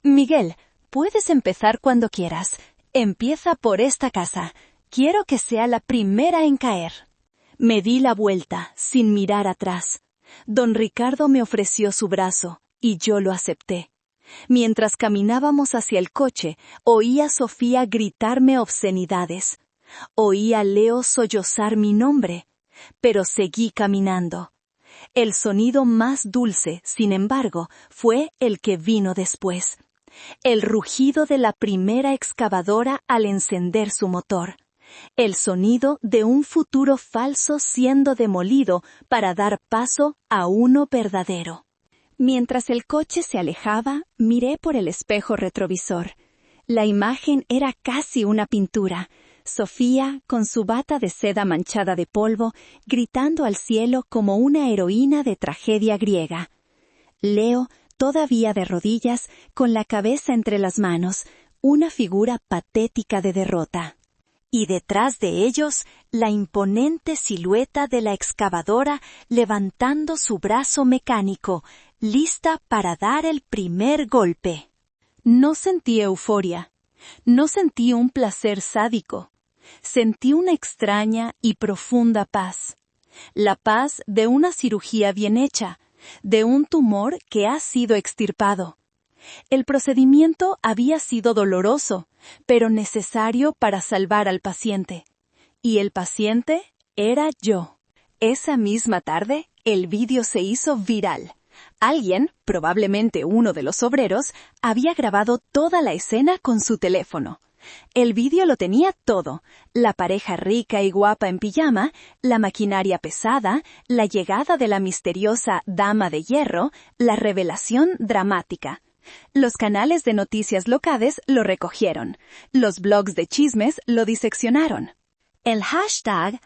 «Miguel, puedes empezar cuando quieras. Empieza por esta casa. Quiero que sea la primera en caer». Me di la vuelta, sin mirar atrás. Don Ricardo me ofreció su brazo, y yo lo acepté. Mientras caminábamos hacia el coche, oí a Sofía gritarme obscenidades. Oí a Leo sollozar mi nombre, pero seguí caminando. El sonido más dulce, sin embargo, fue el que vino después. El rugido de la primera excavadora al encender su motor. El sonido de un futuro falso siendo demolido para dar paso a uno verdadero. Mientras el coche se alejaba, miré por el espejo retrovisor. La imagen era casi una pintura. Sofía, con su bata de seda manchada de polvo, gritando al cielo como una heroína de tragedia griega. Leo, todavía de rodillas, con la cabeza entre las manos, una figura patética de derrota. Y detrás de ellos, la imponente silueta de la excavadora levantando su brazo mecánico, lista para dar el primer golpe. No sentí euforia. No sentí un placer sádico. Sentí una extraña y profunda paz. La paz de una cirugía bien hecha, de un tumor que ha sido extirpado. El procedimiento había sido doloroso, pero necesario para salvar al paciente. Y el paciente era yo. Esa misma tarde, el vídeo se hizo viral. Alguien, probablemente uno de los obreros, había grabado toda la escena con su teléfono. El vídeo lo tenía todo: la pareja rica y guapa en pijama, la maquinaria pesada, la llegada de la misteriosa Dama de Hierro, la revelación dramática. Los canales de noticias locales lo recogieron. Los blogs de chismes lo diseccionaron. El hashtag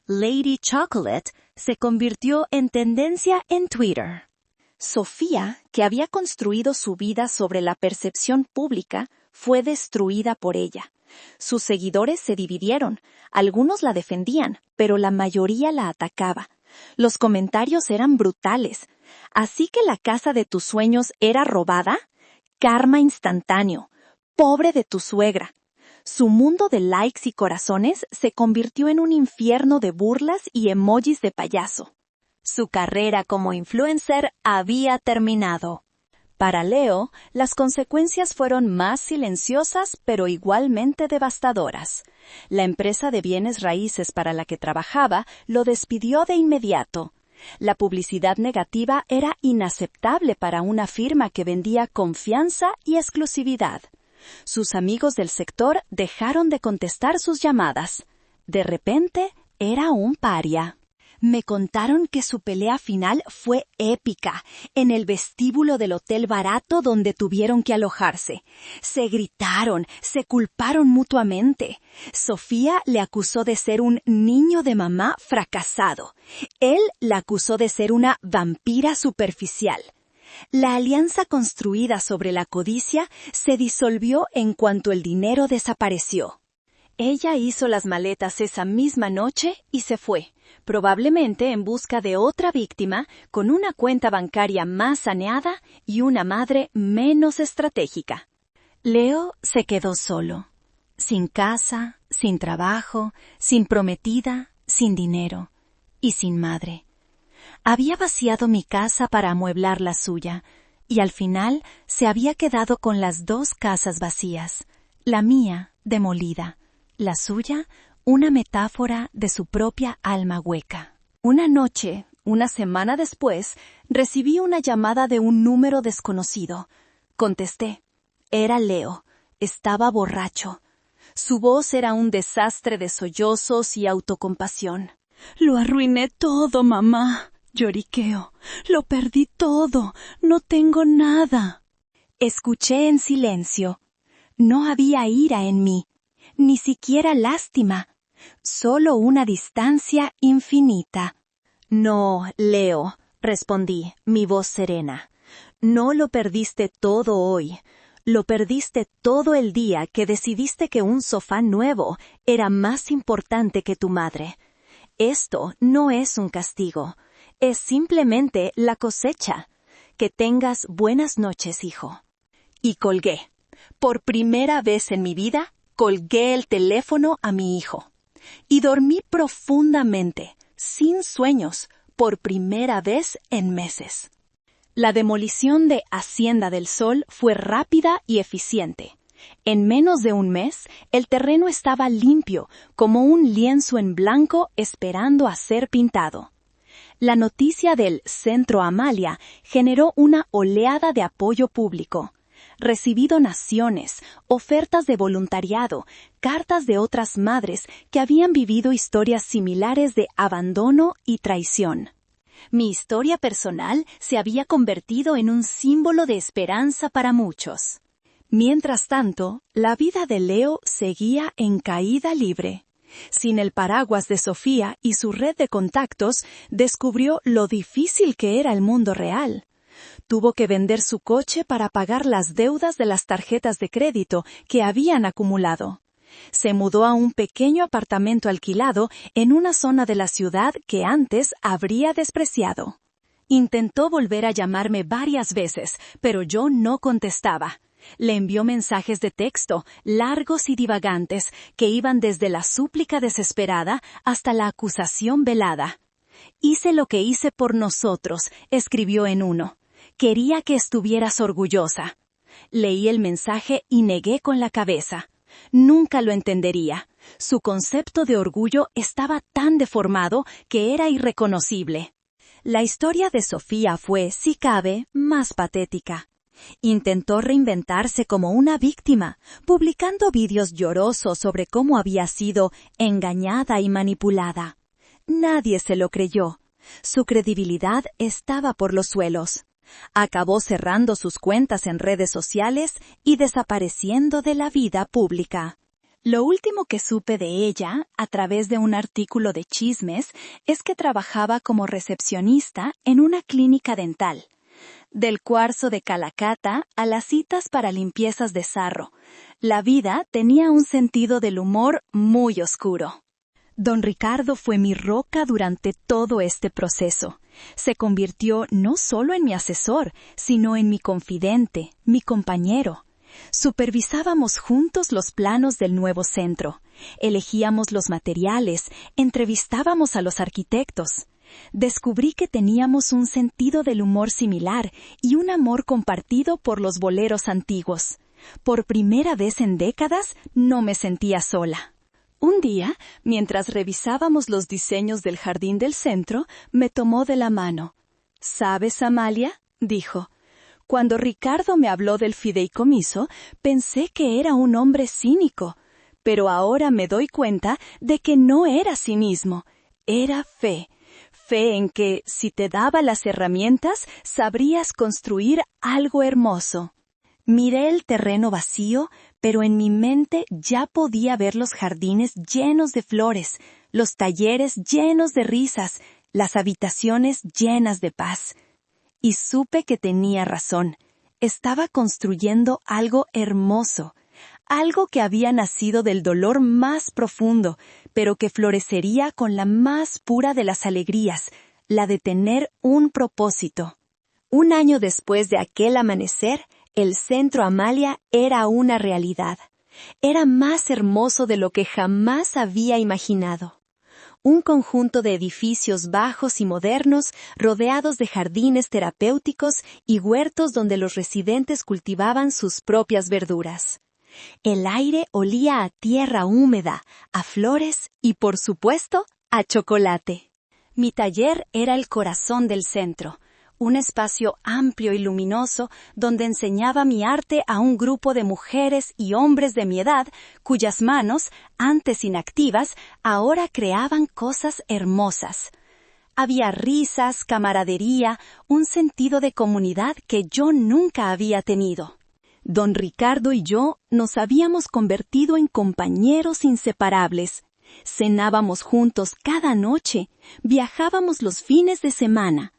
#LadyChocolate se convirtió en tendencia en Twitter. Sofía, que había construido su vida sobre la percepción pública, fue destruida por ella. Sus seguidores se dividieron. Algunos la defendían, pero la mayoría la atacaba. Los comentarios eran brutales. ¿Así que la casa de tus sueños era robada? Karma instantáneo. Pobre de tu suegra. Su mundo de likes y corazones se convirtió en un infierno de burlas y emojis de payaso. Su carrera como influencer había terminado. Para Leo, las consecuencias fueron más silenciosas pero igualmente devastadoras. La empresa de bienes raíces para la que trabajaba lo despidió de inmediato. La publicidad negativa era inaceptable para una firma que vendía confianza y exclusividad. Sus amigos del sector dejaron de contestar sus llamadas. De repente, era un paria. Me contaron que su pelea final fue épica, en el vestíbulo del hotel barato donde tuvieron que alojarse. Se gritaron, se culparon mutuamente. Sofía le acusó de ser un niño de mamá fracasado. Él la acusó de ser una vampira superficial. La alianza construida sobre la codicia se disolvió en cuanto el dinero desapareció. Ella hizo las maletas esa misma noche y se fue, probablemente en busca de otra víctima con una cuenta bancaria más saneada y una madre menos estratégica. Leo se quedó solo, sin casa, sin trabajo, sin prometida, sin dinero y sin madre. Había vaciado mi casa para amueblar la suya, y al final se había quedado con las dos casas vacías, la mía demolida, la suya una metáfora de su propia alma hueca. Una noche, una semana después, recibí una llamada de un número desconocido. Contesté. Era Leo. Estaba borracho. Su voz era un desastre de sollozos y autocompasión. «Lo arruiné todo, mamá», lloriqueo. «Lo perdí todo. No tengo nada». Escuché en silencio. No había ira en mí, ni siquiera lástima, solo una distancia infinita. «No, Leo», respondí, mi voz serena. «No lo perdiste todo hoy. Lo perdiste todo el día que decidiste que un sofá nuevo era más importante que tu madre. Esto no es un castigo, es simplemente la cosecha. Que tengas buenas noches, hijo». Y colgué. Por primera vez en mi vida, colgué el teléfono a mi hijo. Y dormí profundamente, sin sueños, por primera vez en meses. La demolición de Hacienda del Sol fue rápida y eficiente. En menos de un mes, el terreno estaba limpio, como un lienzo en blanco esperando a ser pintado. La noticia del Centro Amalia generó una oleada de apoyo público. Recibí donaciones, ofertas de voluntariado, cartas de otras madres que habían vivido historias similares de abandono y traición. Mi historia personal se había convertido en un símbolo de esperanza para muchos. Mientras tanto, la vida de Leo seguía en caída libre. Sin el paraguas de Sofía y su red de contactos, descubrió lo difícil que era el mundo real. Tuvo que vender su coche para pagar las deudas de las tarjetas de crédito que habían acumulado. Se mudó a un pequeño apartamento alquilado en una zona de la ciudad que antes habría despreciado. Intentó volver a llamarme varias veces, pero yo no contestaba. Le envió mensajes de texto, largos y divagantes, que iban desde la súplica desesperada hasta la acusación velada. «Hice lo que hice por nosotros», escribió en uno. «Quería que estuvieras orgullosa». Leí el mensaje y negué con la cabeza. Nunca lo entendería. Su concepto de orgullo estaba tan deformado que era irreconocible. La historia de Sofía fue, si cabe, más patética. Intentó reinventarse como una víctima, publicando vídeos llorosos sobre cómo había sido engañada y manipulada. Nadie se lo creyó. Su credibilidad estaba por los suelos. Acabó cerrando sus cuentas en redes sociales y desapareciendo de la vida pública. Lo último que supe de ella, a través de un artículo de Chismes, es que trabajaba como recepcionista en una clínica dental. Del cuarzo de Calacata a las citas para limpiezas de sarro, la vida tenía un sentido del humor muy oscuro. Don Ricardo fue mi roca durante todo este proceso. Se convirtió no solo en mi asesor, sino en mi confidente, mi compañero. Supervisábamos juntos los planos del nuevo centro, elegíamos los materiales, entrevistábamos a los arquitectos. Descubrí que teníamos un sentido del humor similar y un amor compartido por los boleros antiguos. Por primera vez en décadas no me sentía sola. Un día, mientras revisábamos los diseños del jardín del centro, me tomó de la mano. «¿Sabes, Amalia?», dijo. «Cuando Ricardo me habló del fideicomiso, pensé que era un hombre cínico, pero ahora me doy cuenta de que no era cinismo, era fe. Fe en que, si te daba las herramientas, sabrías construir algo hermoso». Miré el terreno vacío, pero en mi mente ya podía ver los jardines llenos de flores, los talleres llenos de risas, las habitaciones llenas de paz. Y supe que tenía razón. Estaba construyendo algo hermoso, algo que había nacido del dolor más profundo, pero que florecería con la más pura de las alegrías, la de tener un propósito. Un año después de aquel amanecer, el Centro Amalia era una realidad. Era más hermoso de lo que jamás había imaginado. Un conjunto de edificios bajos y modernos, rodeados de jardines terapéuticos y huertos donde los residentes cultivaban sus propias verduras. El aire olía a tierra húmeda, a flores y, por supuesto, a chocolate. Mi taller era el corazón del centro. Un espacio amplio y luminoso donde enseñaba mi arte a un grupo de mujeres y hombres de mi edad cuyas manos, antes inactivas, ahora creaban cosas hermosas. Había risas, camaradería, un sentido de comunidad que yo nunca había tenido. Don Ricardo y yo nos habíamos convertido en compañeros inseparables. Cenábamos juntos cada noche, viajábamos los fines de semana.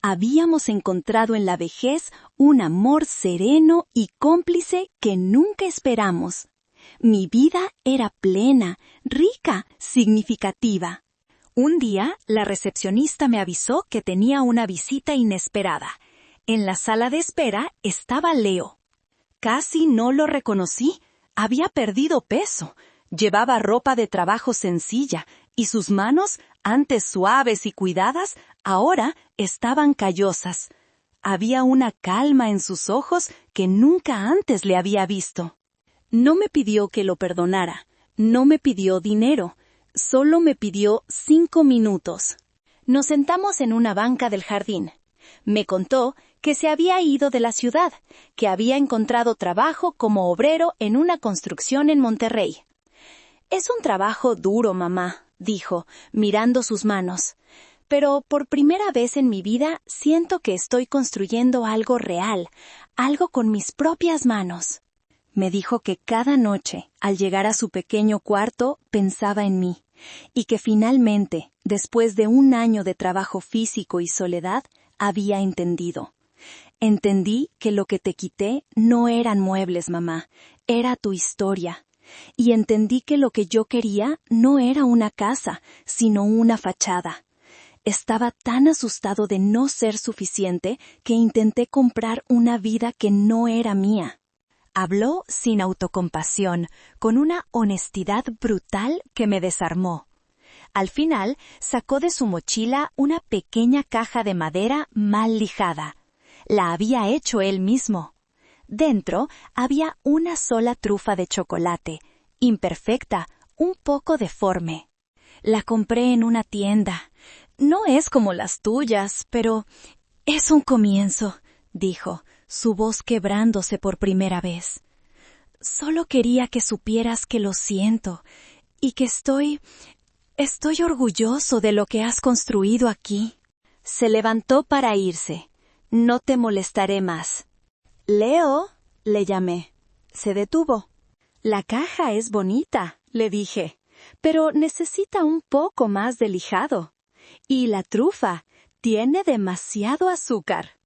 Habíamos encontrado en la vejez un amor sereno y cómplice que nunca esperamos. Mi vida era plena, rica, significativa. Un día, la recepcionista me avisó que tenía una visita inesperada. En la sala de espera estaba Leo. Casi no lo reconocí. Había perdido peso. Llevaba ropa de trabajo sencilla y sus manos, antes suaves y cuidadas, ahora estaban callosas. Había una calma en sus ojos que nunca antes le había visto. No me pidió que lo perdonara, no me pidió dinero, solo me pidió 5 minutos. Nos sentamos en una banca del jardín. Me contó que se había ido de la ciudad, que había encontrado trabajo como obrero en una construcción en Monterrey. «Es un trabajo duro, mamá», dijo, mirando sus manos. «Pero por primera vez en mi vida siento que estoy construyendo algo real, algo con mis propias manos». Me dijo que cada noche, al llegar a su pequeño cuarto, pensaba en mí, y que finalmente, después de un año de trabajo físico y soledad, había entendido. «Entendí que lo que te quité no eran muebles, mamá, era tu historia». Y entendí que lo que yo quería no era una casa, sino una fachada. Estaba tan asustado de no ser suficiente que intenté comprar una vida que no era mía. Habló sin autocompasión, con una honestidad brutal que me desarmó. Al final, sacó de su mochila una pequeña caja de madera mal lijada. La había hecho él mismo. Dentro había una sola trufa de chocolate, imperfecta, un poco deforme. La compré en una tienda. No es como las tuyas, pero es un comienzo, dijo, su voz quebrándose por primera vez. Solo quería que supieras que lo siento y que estoy orgulloso de lo que has construido aquí. Se levantó para irse. No te molestaré más. «Leo», le llamé. Se detuvo. «La caja es bonita», le dije, «pero necesita un poco más de lijado. Y la trufa tiene demasiado azúcar».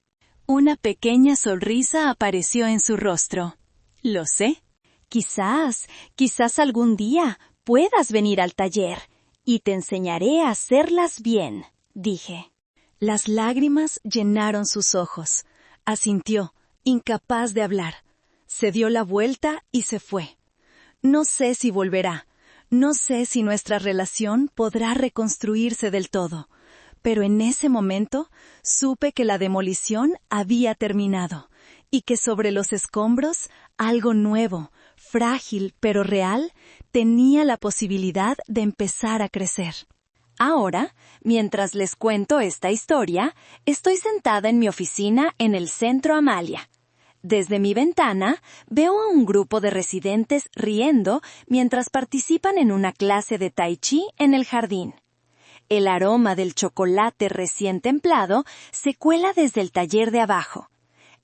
Una pequeña sonrisa apareció en su rostro. Lo sé. Quizás algún día puedas venir al taller y te enseñaré a hacerlas bien, dije. Las lágrimas llenaron sus ojos. Asintió, incapaz de hablar. Se dio la vuelta y se fue. No sé si volverá. No sé si nuestra relación podrá reconstruirse del todo. Pero en ese momento supe que la demolición había terminado y que sobre los escombros algo nuevo, frágil pero real, tenía la posibilidad de empezar a crecer. Ahora, mientras les cuento esta historia, estoy sentada en mi oficina en el Centro Amalia. Desde mi ventana veo a un grupo de residentes riendo mientras participan en una clase de tai chi en el jardín. El aroma del chocolate recién templado se cuela desde el taller de abajo.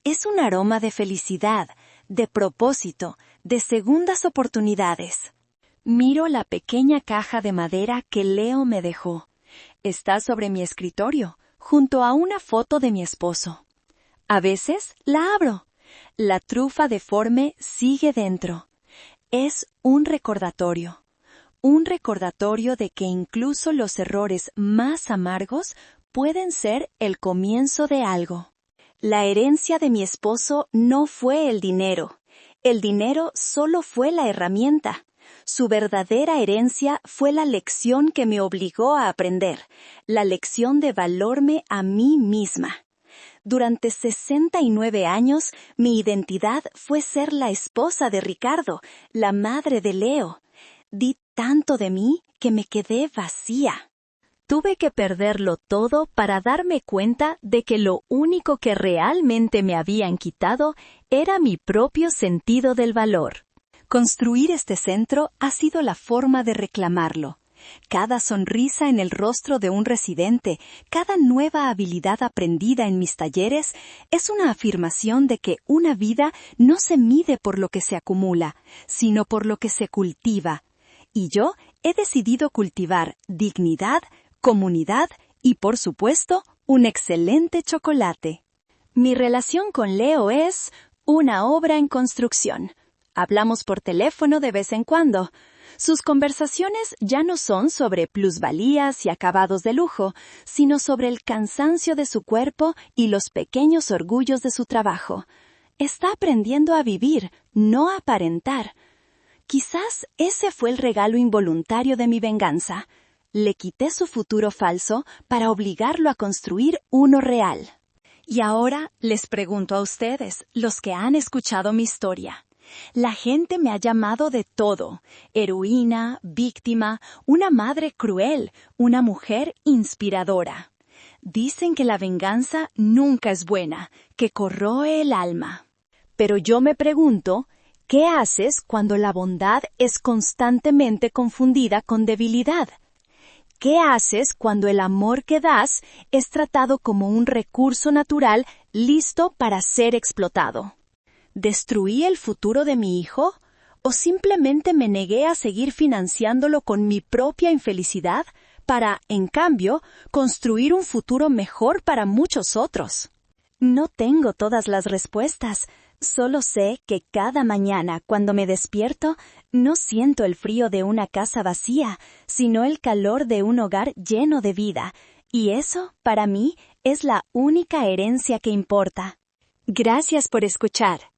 Es un aroma de felicidad, de propósito, de segundas oportunidades. Miro la pequeña caja de madera que Leo me dejó. Está sobre mi escritorio, junto a una foto de mi esposo. A veces la abro. La trufa deforme sigue dentro. Es un recordatorio. Un recordatorio de que incluso los errores más amargos pueden ser el comienzo de algo. La herencia de mi esposo no fue el dinero. El dinero solo fue la herramienta. Su verdadera herencia fue la lección que me obligó a aprender, la lección de valorarme a mí misma. Durante 69 años, mi identidad fue ser la esposa de Ricardo, la madre de Leo. Di tanto de mí que me quedé vacía. Tuve que perderlo todo para darme cuenta de que lo único que realmente me habían quitado era mi propio sentido del valor. Construir este centro ha sido la forma de reclamarlo. Cada sonrisa en el rostro de un residente, cada nueva habilidad aprendida en mis talleres, es una afirmación de que una vida no se mide por lo que se acumula, sino por lo que se cultiva. Y yo he decidido cultivar dignidad, comunidad y, por supuesto, un excelente chocolate. Mi relación con Leo es una obra en construcción. Hablamos por teléfono de vez en cuando. Sus conversaciones ya no son sobre plusvalías y acabados de lujo, sino sobre el cansancio de su cuerpo y los pequeños orgullos de su trabajo. Está aprendiendo a vivir, no a aparentar. Quizás ese fue el regalo involuntario de mi venganza. Le quité su futuro falso para obligarlo a construir uno real. Y ahora les pregunto a ustedes, los que han escuchado mi historia. La gente me ha llamado de todo: heroína, víctima, una madre cruel, una mujer inspiradora. Dicen que la venganza nunca es buena, que corroe el alma. Pero yo me pregunto, ¿qué haces cuando la bondad es constantemente confundida con debilidad? ¿Qué haces cuando el amor que das es tratado como un recurso natural listo para ser explotado? ¿Destruí el futuro de mi hijo? ¿O simplemente me negué a seguir financiándolo con mi propia infelicidad para, en cambio, construir un futuro mejor para muchos otros? No tengo todas las respuestas. Solo sé que cada mañana, cuando me despierto, no siento el frío de una casa vacía, sino el calor de un hogar lleno de vida. Y eso, para mí, es la única herencia que importa. Gracias por escuchar.